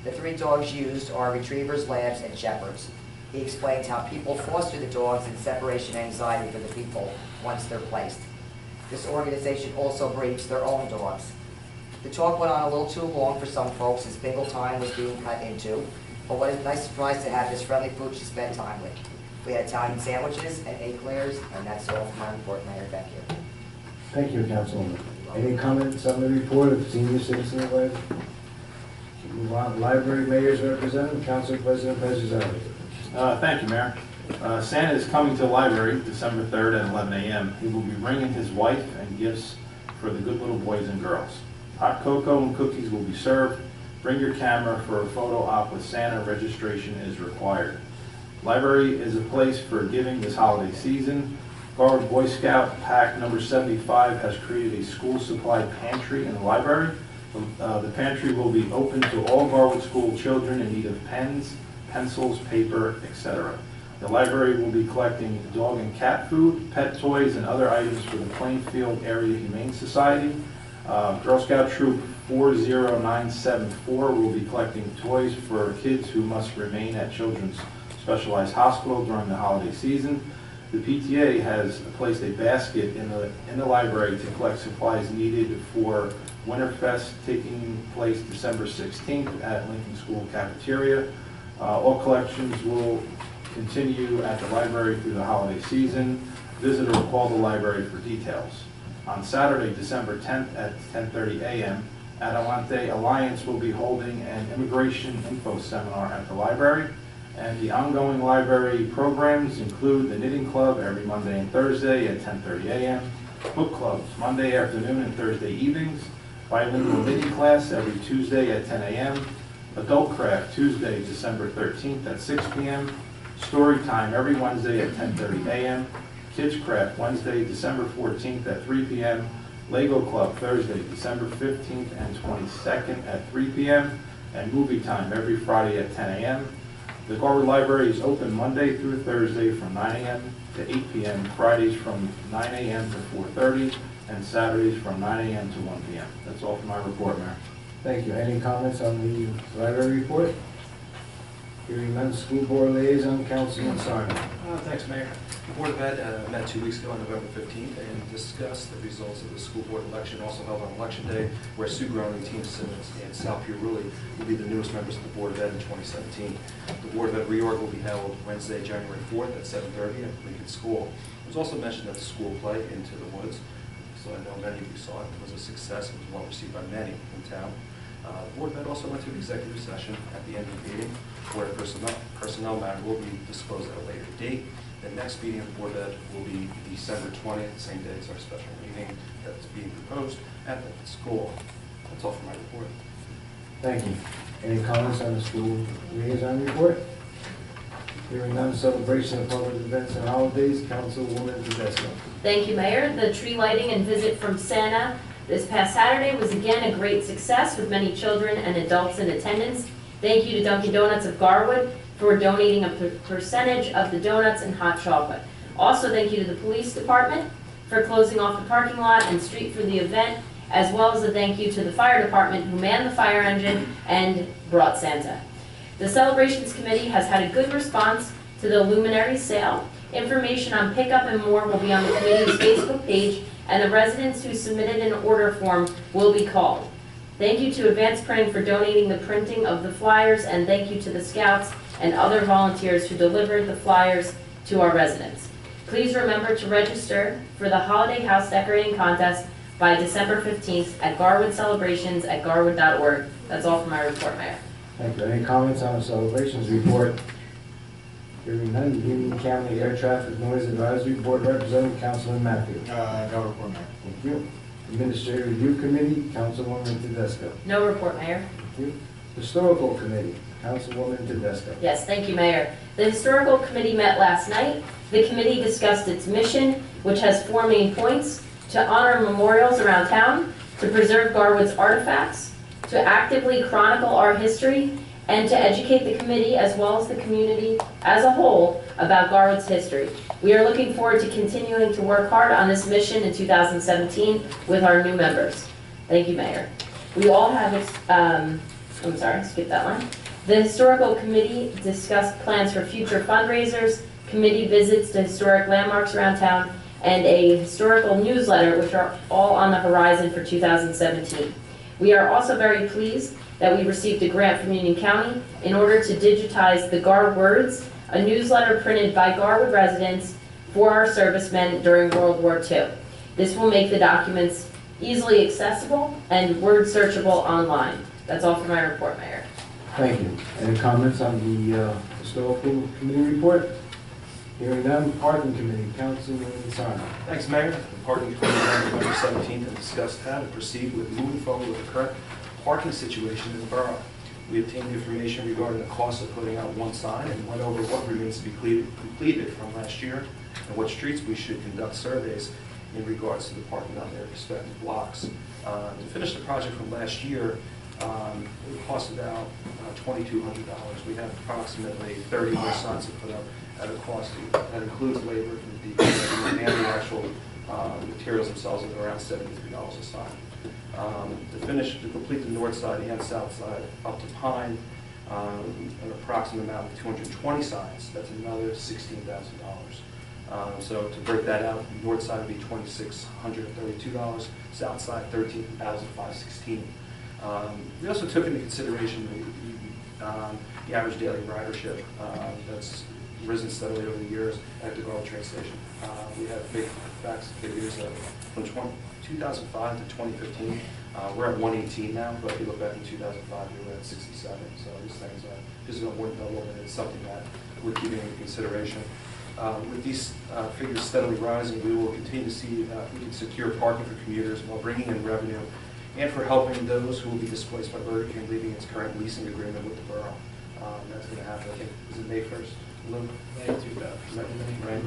The 3 dogs used are retrievers, labs, and shepherds. He explained how people foster the dogs and separation anxiety for the people once they're placed. This organization also breeds their own dogs. The talk went on a little too long for some folks as bingo time was being cut into, but what a nice surprise to have this friendly pooch to spend time with. We had Italian sandwiches and eclairs, and that's all for my report, Mayor. Thank you.
Thank you, Councilwoman. Any comments on the report of Senior Citizens Liaison? Move on. Library Mayor's Representative, Council President Bezos.
Thank you, Mayor. Santa is coming to the library December 3rd at 11 a.m. He will be bringing his wife and gifts for the good little boys and girls. Hot cocoa and cookies will be served. Bring your camera for a photo op with Santa. Registration is required. Library is a place for giving this holiday season. Garwood Boy Scout Pack number 75 has created a school supply pantry in the library. The pantry will be open to all Garwood school children in need of pens, pencils, paper, etc. The library will be collecting dog and cat food, pet toys, and other items for the Plainfield Area Humane Society. Girl Scout Troop 40974 will be collecting toys for kids who must remain at Children's Specialized Hospital during the holiday season. The PTA has placed a basket in the library to collect supplies needed for Winterfest taking place December 16th at Lincoln School Cafeteria. All collections will continue at the library through the holiday season. Visitor will call the library for details. On Saturday, December 10th at 10:30 a.m., Adelante Alliance will be holding an immigration info seminar at the library. And the ongoing library programs include the Knitting Club every Monday and Thursday at 10:30 a.m., book clubs Monday afternoon and Thursday evenings, bilingual knitting class every Tuesday at 10 a.m., adult craft Tuesday, December 13th at 6 p.m., story time every Wednesday at 10:30 a.m., kids craft Wednesday, December 14th at 3 p.m., Lego Club Thursday, December 15th and 22nd at 3 p.m., and movie time every Friday at 10 a.m. The Garwood Library is open Monday through Thursday from 9 a.m. to 8 p.m., Fridays from 9 a.m. to 4:30, and Saturdays from 9 a.m. to 1 p.m. That's all for my report, Mayor.
Thank you. Any comments on the library report? Hearing none, school board liaison, Councilman Sarno.
Thanks, Mayor. The Board of Ed met 2 weeks ago on November 15th and discussed the results of the school board election, also held on Election Day, where Sue Groening, Team Simmons, and Sal Pierulli will be the newest members of the Board of Ed in 2017. The Board of Ed reorg will be held Wednesday, January 4th at 7:30 at Lincoln School. It was also mentioned that the school play, Into the Woods, so I know many of you saw it, was a success and was well received by many in town. The Board of Ed also went to an executive session at the end of the meeting where a personnel matter will be disclosed at a later date. The next meeting of the Board of Ed will be December 20th, the same day as our special meeting that's being proposed at the school. That's all for my report.
Thank you. Any comments on the school liaison report? Hearing none, celebration of public events and holidays, Councilwoman Tedesco.
Thank you, Mayor. The tree lighting and visit from Santa this past Saturday was again a great success with many children and adults in attendance. Thank you to Dunkin' Donuts of Garwood for donating a percentage of the donuts and hot chocolate. Also, thank you to the police department for closing off the parking lot and street for the event, as well as a thank you to the fire department who manned the fire engine and brought Santa. The celebrations committee has had a good response to the luminary sale. Information on pickup and more will be on the committee's Facebook page, and the residents who submitted an order form will be called. Thank you to Advanced Printing for donating the printing of the flyers, and thank you to the scouts and other volunteers who delivered the flyers to our residents. Please remember to register for the Holiday House Decorating Contest by December 15th at garwoodcelebrations@garwood.org. That's all for my report, Mayor.
Thank you. Any comments on the celebrations report? Hearing none, Union County Air Traffic Noise Advisory Board Representative, Councilman Matthew.
No report, Mayor.
Thank you. Administrative Review Committee, Councilwoman Tedesco.
No report, Mayor.
Thank you. Historical Committee, Councilwoman Tedesco.
Yes, thank you, Mayor. The Historical Committee met last night. The committee discussed its mission, which has 4 main points: to honor memorials around town, to preserve Garwood's artifacts, to actively chronicle our history, and to educate the committee as well as the community as a whole about Garwood's history. We are looking forward to continuing to work hard on this mission in 2017 with our new members. Thank you, Mayor. We all have, I'm sorry, skip that one. The Historical Committee discussed plans for future fundraisers, committee visits to historic landmarks around town, and a historical newsletter, which are all on the horizon for 2017. We are also very pleased that we received a grant from Union County in order to digitize the Gar Words, a newsletter printed by Garwood residents for our servicemen during World War II. This will make the documents easily accessible and word searchable online. That's all for my report, Mayor.
Thank you. Any comments on the Historical Committee report? Hearing none, Parking Committee, Councilman Sarno.
Thanks, Mayor. The Parking Committee on November 17th and discussed how to proceed with moving forward with the current parking situation in the borough. We obtained information regarding the cost of putting out one sign and went over what remains to be completed from last year and what streets we should conduct surveys in regards to the parking on their respective blocks. To finish the project from last year, it cost about $2,200. We have approximately 30 more signs to put up at a cost that includes labor from the DPW and the actual materials themselves at around $73 a sign. To complete the north side and south side up to Pine, an approximate amount of 220 signs, that's another $16,000. So to break that out, the north side would be $2,632, south side $13,516. We also took into consideration the average daily ridership that's risen steadily over the years at the Garwood train station. We have big facts and figures from 2005 to 2015. We're at 118 now, but if you look back in 2005, we were at 67. So these things are just about more than double, and it's something that we're keeping into consideration. With these figures steadily rising, we will continue to see if we can secure parking for commuters while bringing in revenue and for helping those who will be displaced by Burger King leaving its current leasing agreement with the borough. That's going to happen, I think, is it May 1st?
May 2000.
Right.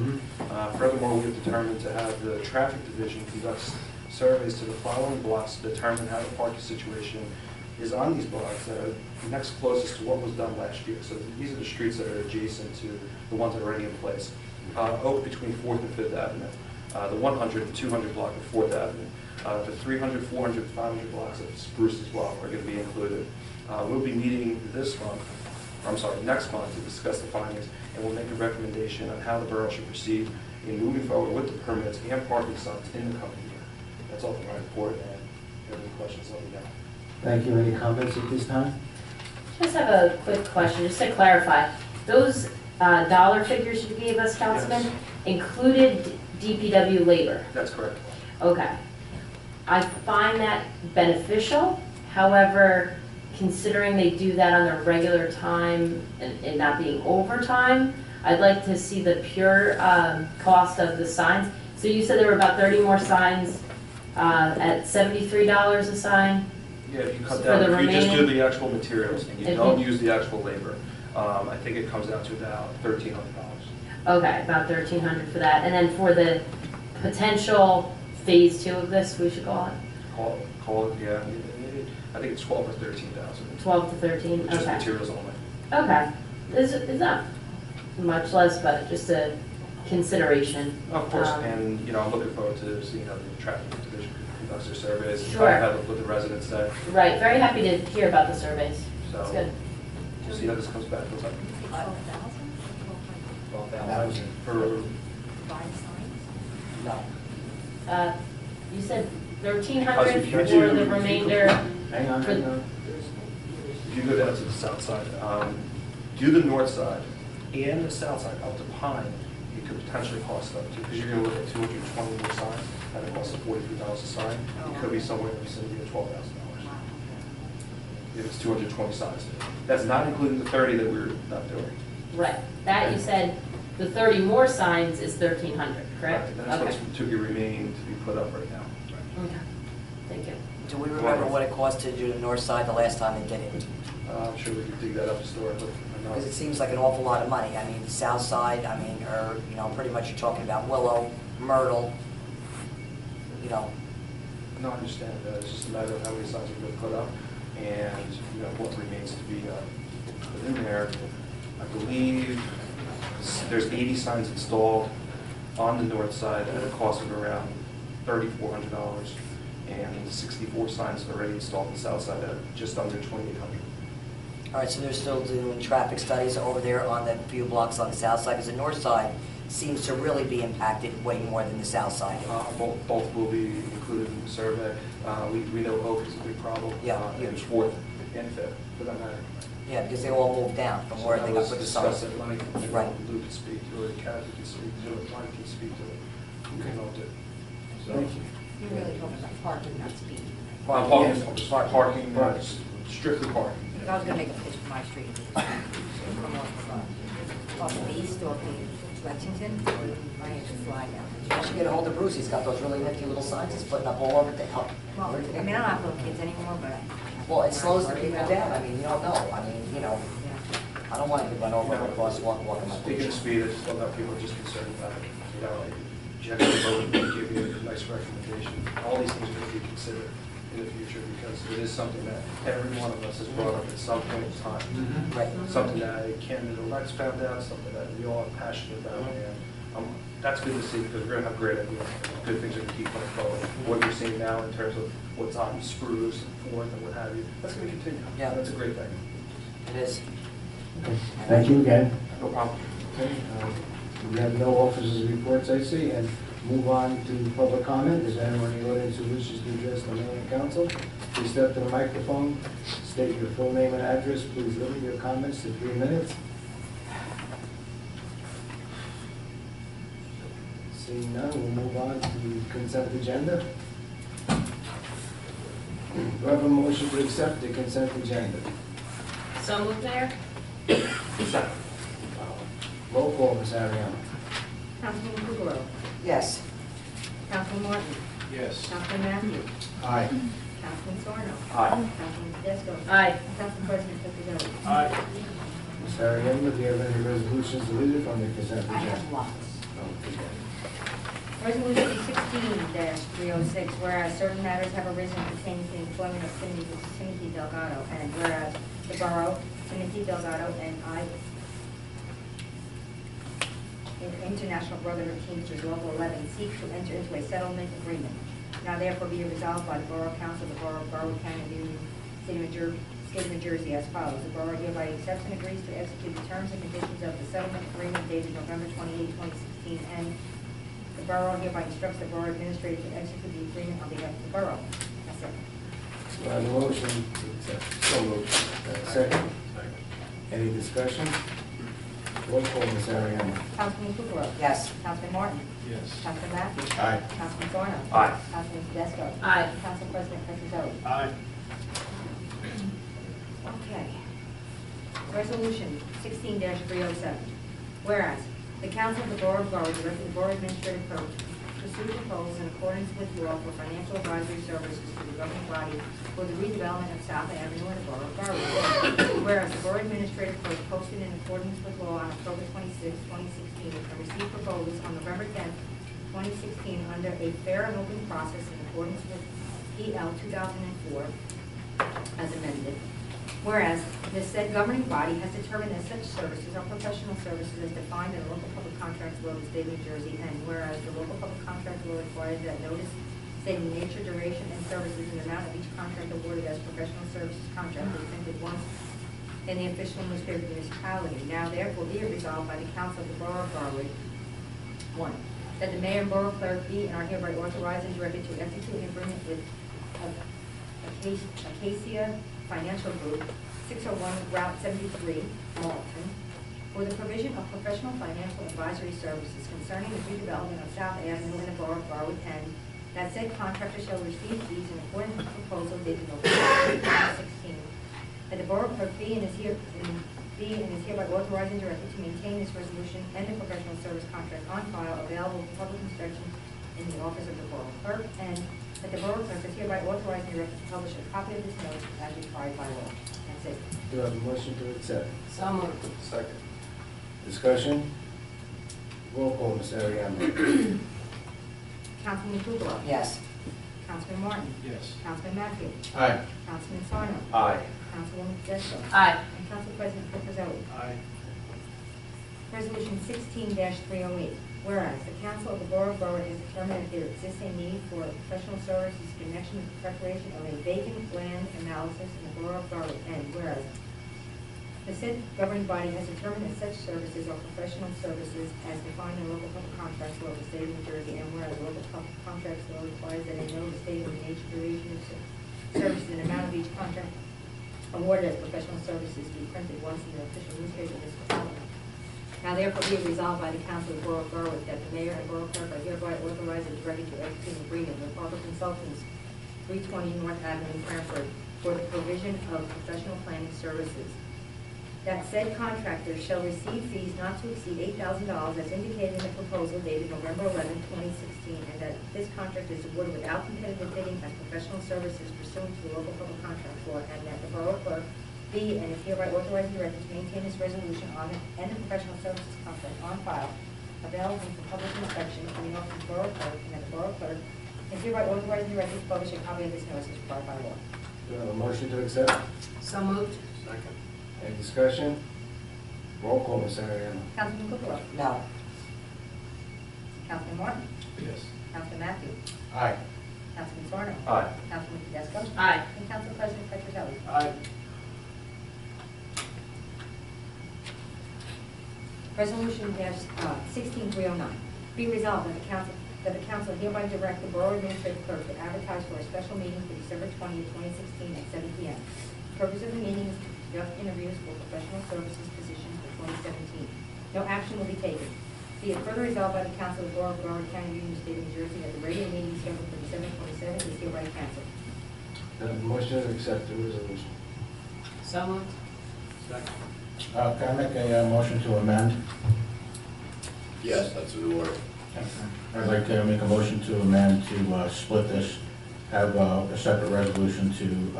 Furthermore, we have determined to have the traffic division conduct surveys to the following blocks to determine how the parking situation is on these blocks that are next closest to what was done last year. So these are the streets that are adjacent to the ones that are already in place. Oak between 4th and 5th Avenue, the 100 and 200 block of 4th Avenue, the 300, 400, 500 blocks of Spruce as well are going to be included. We'll be meeting this month next month to discuss the findings, and we'll make a recommendation on how the borough should proceed in moving forward with the permits and parking signs in the coming year. That's all for my report, and if you have any questions, let me know.
Thank you. Any comments at this time?
Just have a quick question, just to clarify. Those dollar figures you gave us, Councilman,
Yes.
included DPW labor?
That's correct.
Okay. I find that beneficial, however, considering they do that on their regular time and not being overtime, I'd like to see the pure cost of the signs. So you said there were about 30 more signs at $73 a sign?
Yeah, if you cut
For
down,
the
if you just do
remaining-
the actual materials and you
If
don't
you-
use the actual labor, I think it comes out to about $1,300.
Okay, about 1,300 for that. And then for the potential phase 2 of this, we should call it,
Call it, yeah, I think it's 12 or 13,000.
12 to 13?
Just
Okay.
materials only.
Okay. It's not much less, but just a consideration.
Of course,
Um,
and, you know, I'm looking forward to seeing how the traffic division conducts their surveys.
Sure.
I have what the residents say,
Right, very happy to hear about the surveys. That's
so
good.
we'll see how this comes back. Looks like
12,000?
1,000.
for,
Buying signs?
No.
You said
Because
1,300
if you
for
do-
the remainder.
Hang on, hang on.
if you go down to the south side, do the north side and the south side out to Pine, it could potentially cost up to, because you're gonna look at 220 more signs, and it costs $43 a sign. It could be somewhere in the vicinity of $12,000. If it's 220 signs. That's not including the 30 that we're not doing.
Right, that you said, the 30 more signs is 1,300, correct?
And that's
Okay.
what's to be remaining to be put up right now.
Okay, thank you.
Do we remember what it cost to do the north side the last time they did it?
I'm sure we could dig that up historically.
Because it seems like an awful lot of money. I mean, south side, I mean, or, you know, pretty much you're talking about Willow, Myrtle, you know.
No, I understand. It's just a matter of how many signs are going to put up and, you know, what remains to be put in there. I believe there's 80 signs installed on the north side at a cost of around $3,400, and 64 signs already installed on the south side at just under $2,800.
All right, so they're still doing traffic studies over there on the few blocks on the south side, because the north side seems to really be impacted way more than the south side.
Both will be included in the survey. We know Oak is a big problem.
Yeah,
And
huge.
4th and 5th, for that matter.
Yeah, because they all moved down from where they got put the signs.
Discuss it, Mike, and
Right.
Lou can speak to it, Kathy can speak to it, Mike can speak to it. Who can help it?
Thank you.
You're really talking about parking, not speed.
Parking, strictly parking.
Because I was gonna make a pitch for my street. From off of East or Lexington, I had to fly down.
You should get a hold of Bruce, he's got those really nifty little signs he's putting up all over town.
Well, I mean, I don't have little kids anymore, but
Well, it slows the people down, I mean, you don't know, I mean, you know,
yeah.
I don't want to run over a bus walking my
Speaking of
beach.
speed, I just love how people are just concerned about it. You know, generally, voting will give you a nice recommendation. All these things are going to be considered in the future because it is something that every one of us has brought up at some point in time.
Right.
Something that a candidate elects found out, something that we all are passionate about, and that's good to see because we're going to have great ideas. Good things are going to keep going forward. What you're seeing now in terms of what's on Spruce and Fourth and what have you, that's going to continue.
Yeah.
That's a great thing.
It is.
Okay. Thank you again.
No problem.
Okay, we have no officers' reports, I see, and move on to public comment. Is there anyone in the audience who wishes to address the mayor and council? Please step to the microphone, state your full name and address. Please limit your comments to 3 minutes. Seeing none, we'll move on to the consent agenda. Do I have a motion to accept the consent agenda?
So moved, Mayor?
Roll call, Ms. Ariano.
Councilman Kukrow.
Yes.
Councilman Martin.
Yes.
Councilman Matthews.
Aye.
Councilman Sarno.
Aye.
Councilman Tedesco.
Aye.
Council President Picadilly.
Aye.
Ms. Ariano, do you have any resolutions deleted from the consent
I
agenda?
have lots.
Okay.
Resolution 16-306, whereas certain matters have arisen pertaining to the employment of Timothy Delgado, and whereas the borough, Timothy Delgado, and I, International Brotherhood of Teamsters Local 11, seek to enter into a settlement agreement. Now therefore be it resolved by the Borough Council of the Borough of Berwick County, Union City, New State of New Jersey as follows. The borough hereby accepts and agrees to execute the terms and conditions of the settlement agreement dated November 28, 2016, and the borough hereby instructs the borough administrator to execute the agreement on behalf of the borough. That's it.
Do I have a motion to accept? So moved. Second? Any discussion? Roll call, Ms. Ariano.
Councilman Kukrow.
Yes.
Councilman Martin.
Yes.
Councilman Matthews.
Aye.
Councilman Zorno.
Aye.
Councilman Tedesco.
Aye.
Council President Petrozelli.
Aye.
Okay. Resolution 16-307. Whereas, the Council of the Borough of Garwood directed the Borough Administrative Clerk to pursue proposals in accordance with law for financial advisory services to the governing body for the redevelopment of South Avenue in the Borough of Garwood. Whereas, the Borough Administrative Clerk posted in accordance with law on October 26, 2016, and received proposals on November 10, 2016, under a fair and open process in accordance with PL 2004, as amended. Whereas, the said governing body has determined that such services are professional services as defined in the local public contracts law of the state of New Jersey, and whereas the local public contract law requires that notice stating the nature, duration, and services and amount of each contract awarded as professional services contract is printed once in the official newspaper of the municipality. Now therefore be it resolved by the Council of the Borough of Garwood, 1, that the mayor and borough clerk be and are hereby authorized and directed to execute an agreement with Acacia Financial Group, 601 Route 73, Malton, for the provision of professional financial advisory services concerning the redevelopment of South Avenue in the Borough of Garwood, and that said contractor shall receive fees in accordance with the proposal dated November 2016. That the borough clerk be and is hereby authorized and directed to maintain this resolution and the professional service contract on file available for public inspection in the office of the borough clerk, and that the borough clerk is hereby authorized and directed to publish a copy of this notice as required by law. That's it.
Do I have a motion to accept?
So moved.
Second.
Discussion? Roll call, Ms. Ariano.
Councilman Kukrow.
Yes.
Councilman Martin.
Yes.
Councilman Matthews.
Aye.
Councilman Sarno.
Aye.
Councilwoman Tedesco.
Aye.
And Council President Petrozelli.
Aye.
Resolution 16-308. Whereas the Council of the Borough of Garwood has determined that there exists a need for professional services in connection with the preparation of a vacant land analysis in the Borough of Garwood, and whereas the said governing body has determined that such services are professional services as defined in local public contracts law of the state of New Jersey, and whereas the local public contracts law requires that a notice stating the nature, duration of services and amount of each contract awarded as professional services be printed once in the official newspaper of this department. Now therefore be it resolved by the Council of the Borough of Garwood that the mayor and borough clerk are hereby authorized and directed to execute an agreement with Arbor Consultants, 320 North Avenue, Cranford, for the provision of professional planning services. That said contractor shall receive fees not to exceed $8,000 as indicated in the proposal dated November 11, 2016, and that this contract is awarded without competitive bidding as professional services pursuant to the local public contract law, and that the borough clerk be and is hereby authorized and directed to maintain this resolution on it and the professional services contract on file, available for public inspection in the office of the borough clerk, and that the borough clerk is hereby authorized and directed to publish a copy of this notice as required by law.
Do I have a motion to accept?
So moved.
Second.
Any discussion? Roll call, Ms. Ariano.
Councilman Kukrow.
No.
Councilman Martin.
Yes.
Councilman Matthews.
Aye.
Councilman Zorno.
Aye.
Councilman Tedesco.
Aye.
And Council President Petrozelli.
Aye.
Resolution 16309. Be resolved that the council hereby direct the borough administrative clerk to advertise for a special meeting for December 20, 2016 at 7 p.m. The purpose of the meeting is to conduct interviews for professional services positions for 2017. No action will be taken. Be it further resolved by the council of the borough of Garwood County, Union State of New Jersey, that the regular meeting scheduled for December 27 is hereby canceled.
Do I have a motion to accept the resolution?
So moved.
Second.
Can I make a motion to amend?
Yes, that's in order.
I'd like to make a motion to amend to split this, have a separate resolution to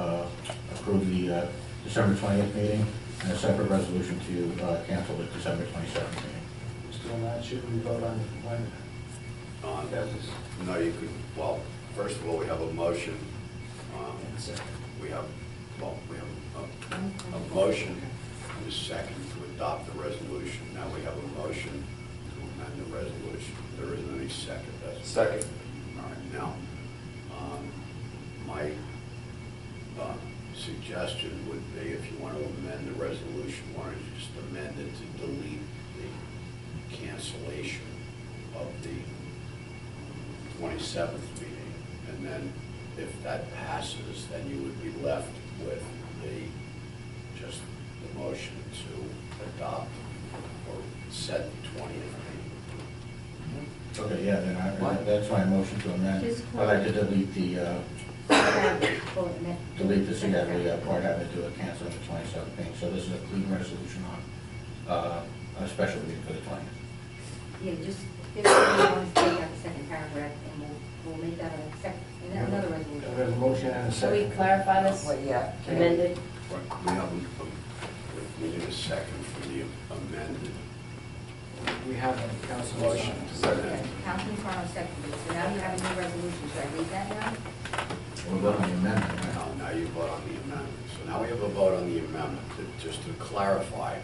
approve the December 20th meeting, and a separate resolution to cancel the December 27th meeting.
Still not, shouldn't we vote on when? That was,
No, you could, well, first of all, we have a motion.
and second.
We have a motion and a second to adopt the resolution. Now we have a motion to amend the resolution. There isn't any second. That's
Second.
All right, now, my suggestion would be want to amend the resolution, why don't you just amend it to delete the cancellation of the 27th meeting? And then if that passes, then you would be left with just the motion to adopt or set the 20th meeting.
Okay, yeah, then that's my motion to amend.
Just
I'd like to delete the, delete the CIP part having to do with canceling the 27th meeting. So this is a clean resolution on a special meeting for the 20th.
Yeah, just, if you want to take out the second paragraph, and we'll make that another resolution.
There's a motion and a
Shall we
second.
clarify this?
Well, yeah.
Amended?
Right, we need a second for the amended
We have a council
motion.
Okay, Councilman Sarno seconded, so now you have a new resolution, should I read that now?
We'll vote on the amendment, right?
Now you vote on the amendment. So now we have a vote on the amendment. Just to clarify,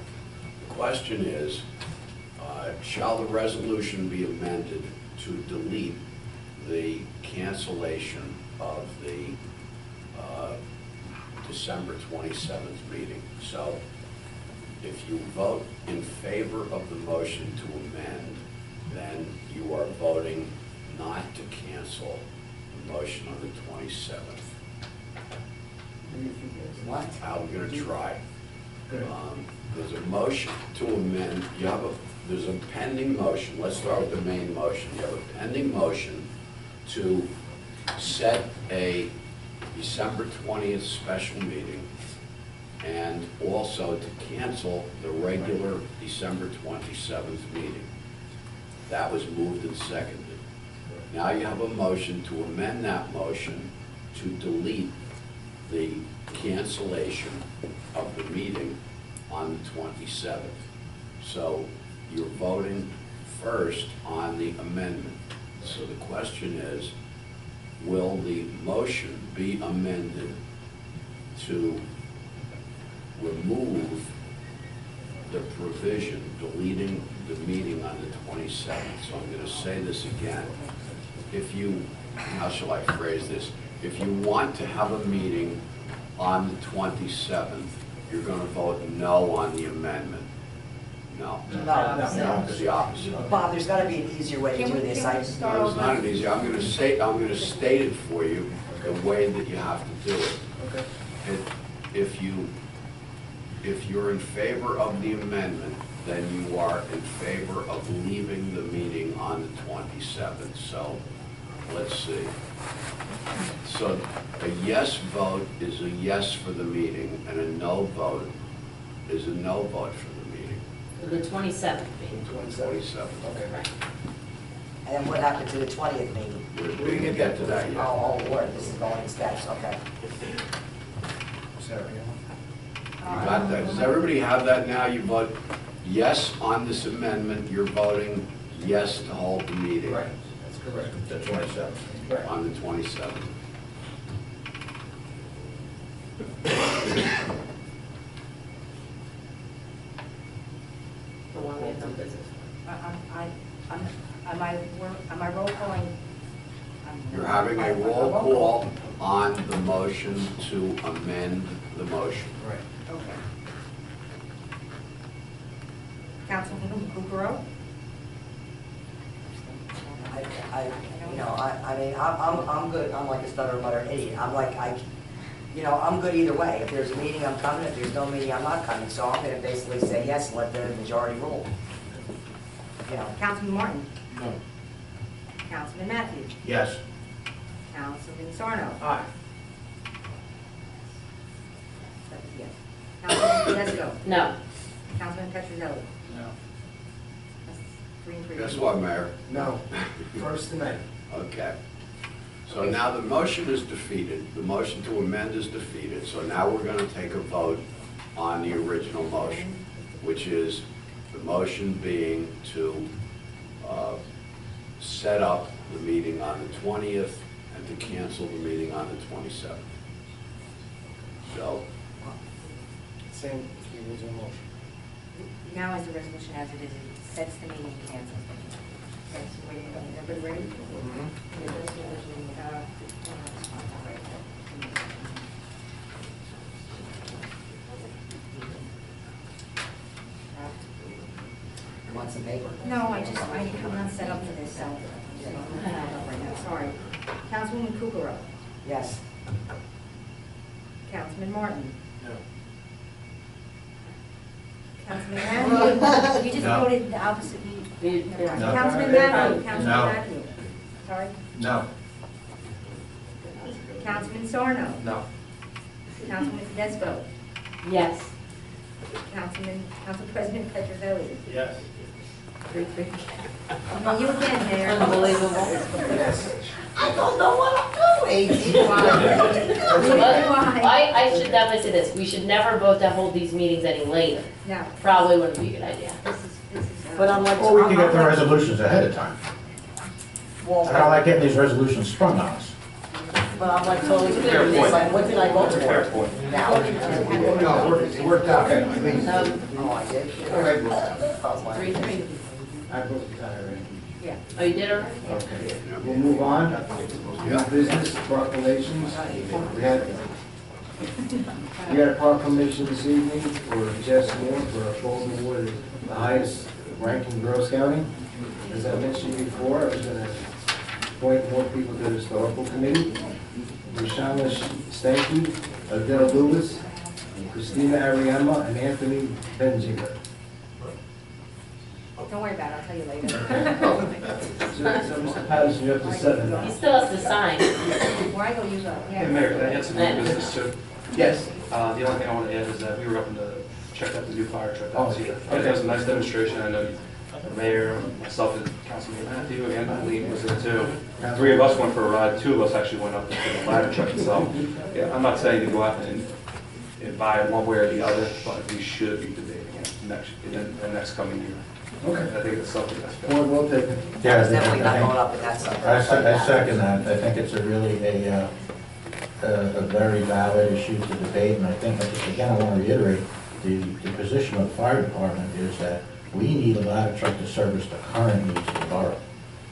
the question is, shall the resolution be amended to delete the cancellation of the December 27th meeting? So if you vote in favor of the motion to amend, then you are voting not to cancel the motion on the 27th.
What?
I'm going to try.
Good.
There's a motion to amend, there's a pending motion. Let's start with the main motion. You have a pending motion to set a December 20th special meeting and also to cancel the regular December 27th meeting. That was moved and seconded. Now you have a motion to amend that motion to delete the cancellation of the meeting on the 27th. So you're voting first on the amendment. So the question is, will the motion be amended to remove the provision deleting the meeting on the 27th? So I'm going to say this again. If you, how shall I phrase this? If you want to have a meeting on the 27th, you're going to vote no on the amendment. No.
No.
It's the opposite.
Bob, there's gotta be an easier way to do this.
Can we start
No, it's
over?
not an easy, I'm going to state it for you the way that you have to do it.
Okay.
If you're in favor of the amendment, then you are in favor of leaving the meeting on the 27th. So, let's see. So, a yes vote is a yes for the meeting, and a no vote is a no vote for the meeting.
The 27th meeting.
27th.
Okay.
Right.
And then what happened to the 20th meeting?
We can get to that yet.
Oh, Lord, this is going in steps, okay.
Sarah, you
You got that? Does everybody have that now? You vote yes on this amendment, you're voting yes to hold the meeting.
Right, that's correct.
The 27th.
Right.
On the 27th.
The one we have no business.
Am I roll calling?
You're having a roll call on the motion to amend the motion.
Right.
Okay. Councilman Kukrow?
I'm good, I'm like a stutter butter idiot, I'm like, I'm good either way, if there's a meeting, I'm coming, if there's no meeting, I'm not coming, so I'm gonna basically say yes, let the majority rule.
Councilman Martin?
No.
Councilman Matthews?
Yes.
Councilman Sarno?
Aye.
That was yes. Councilman Tedesco?
No.
Councilman Petrozelli?
No.
That's 3 and 3.
Guess what, Mayor?
No. First tonight.
Okay. So now the motion is defeated, the motion to amend is defeated, so now we're going to take a vote on the original motion, which is the motion being to set up the meeting on the 20th and to cancel the meeting on the 27th. So,
Same as the original motion.
Now as the resolution as it is, it sets the meeting and cancels the meeting. Okay, so wait, everybody ready?
You want some paper?
No, I'm not set up for this, so, I'm not set up right now, sorry. Councilwoman Kukrow.
Yes.
Councilman Martin.
No.
Councilman Matthew. You just
No.
voted the opposite.
No.
No.
Councilman Matthew.
No.
Councilman Matthew. Sorry.
No.
Councilman Sarno.
No.
Councilman Tedesco.
Yes.
Council President Petrozelli.
Yes.
3-3. No, you again, Mayor.
Unbelievable.
Yes.
I don't know what I'm doing.
I should definitely say this, we should never vote to hold these meetings any later.
No,
Probably wouldn't be a good idea.
this is.
But I'm like.
Or we can get the resolutions ahead of time.
Well,
I don't like getting these resolutions sprung on us.
but I'm like totally clear.
Fair
It's
point.
like, what did I vote for?
Fair point.
Now.
No, it worked out. Please.
Oh, I did? Oh, wow.
3-3.
I voted that already.
Yeah.
Oh, you did already?
Okay, we'll move on. New business proclamations. We had a proclamation this evening for Jess Moore for a Golden Award, the highest ranking Girl Scouting. As I mentioned before, I was gonna appoint more people to the historical committee. Rashana Stanky, Adele Lewis, Christina Ariema, and Anthony Benziger.
Don't worry about it, I'll tell you later.
So, Mr. Patterson, you have to set it
He
up.
still has to sign.
Before I go, you go.
Hey, Mayor, can I add some new business too?
Yes.
The only thing I want to add is that we were up to check out the new fire truck that was
Oh,
here.
yeah.
I think it was a nice demonstration. I know the mayor, myself, and Councilman Matthew, and Eileen was there too. 3 of us went for a ride. 2 of us actually went up to the ladder truck itself. Yeah, I'm not saying to go out and buy it one way or the other, but we should be debating it in the next coming year.
Okay.
I think it's something that's fair.
Point well taken.
Yeah,
It's definitely not going up, but that's something.
I second that. I think it's a really a very valid issue to debate, and I think, again, I want to reiterate, the position of the fire department is that we need a ladder truck to service the current needs of the borough,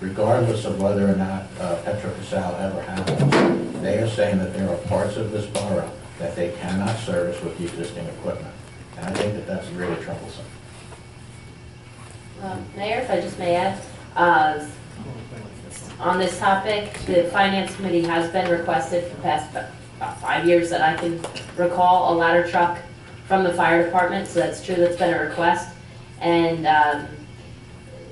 regardless of whether or not Petro Casal ever happens. They are saying that there are parts of this borough that they cannot service with the existing equipment, and I think that that's really troublesome.
Mayor, if I just may add, on this topic, the Finance Committee has been requested for the past about 5 years that I can recall a ladder truck from the fire department, so that's true, that's been a request. And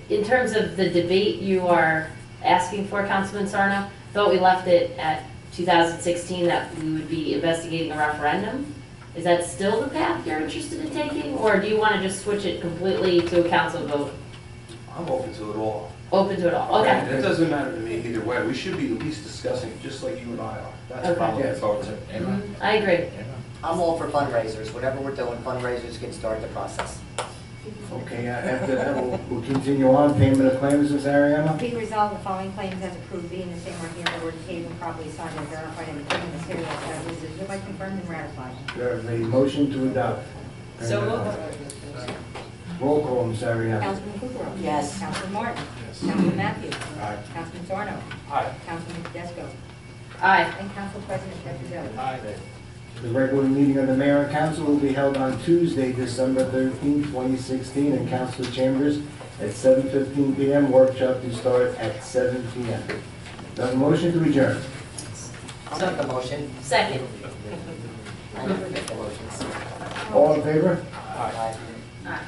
in terms of the debate you are asking for, Councilman Sarno, thought we left it at 2016 that we would be investigating a referendum. Is that still the path you're interested in taking, or do you want to just switch it completely to a council vote?
I'm open to it all.
Open to it all, okay.
It doesn't matter to me either way. We should be at least discussing it, just like you and I are. That's
Okay.
what I'm looking forward to.
Amen.
I agree.
I'm all for fundraisers, whatever we're doing, fundraisers can start the process.
Okay, after that, we'll continue on. Payment of claims, Ms. Ariema.
Be resolved, the following claims as approved being the same are hereby paid and properly signed and verified and the payment material as is hereby confirmed and ratified.
We have a motion to adopt.
So moved.
Roll call, Ms. Ariema.
Councilman Kukrow.
Yes.
Councilman Martin. Councilman Matthews.
Aye.
Councilman Sarno.
Aye.
Councilman Tedesco.
Aye.
And Council President Petrozelli.
Aye.
The regular meeting of the mayor and council will be held on Tuesday, December 13, 2016, in council chambers at 7:15 p.m. Workshop to start at 7 p.m. Do I have a motion to adjourn?
I'll make the motion.
Second.
I never make the motions.
All in favor?
Aye.
Aye.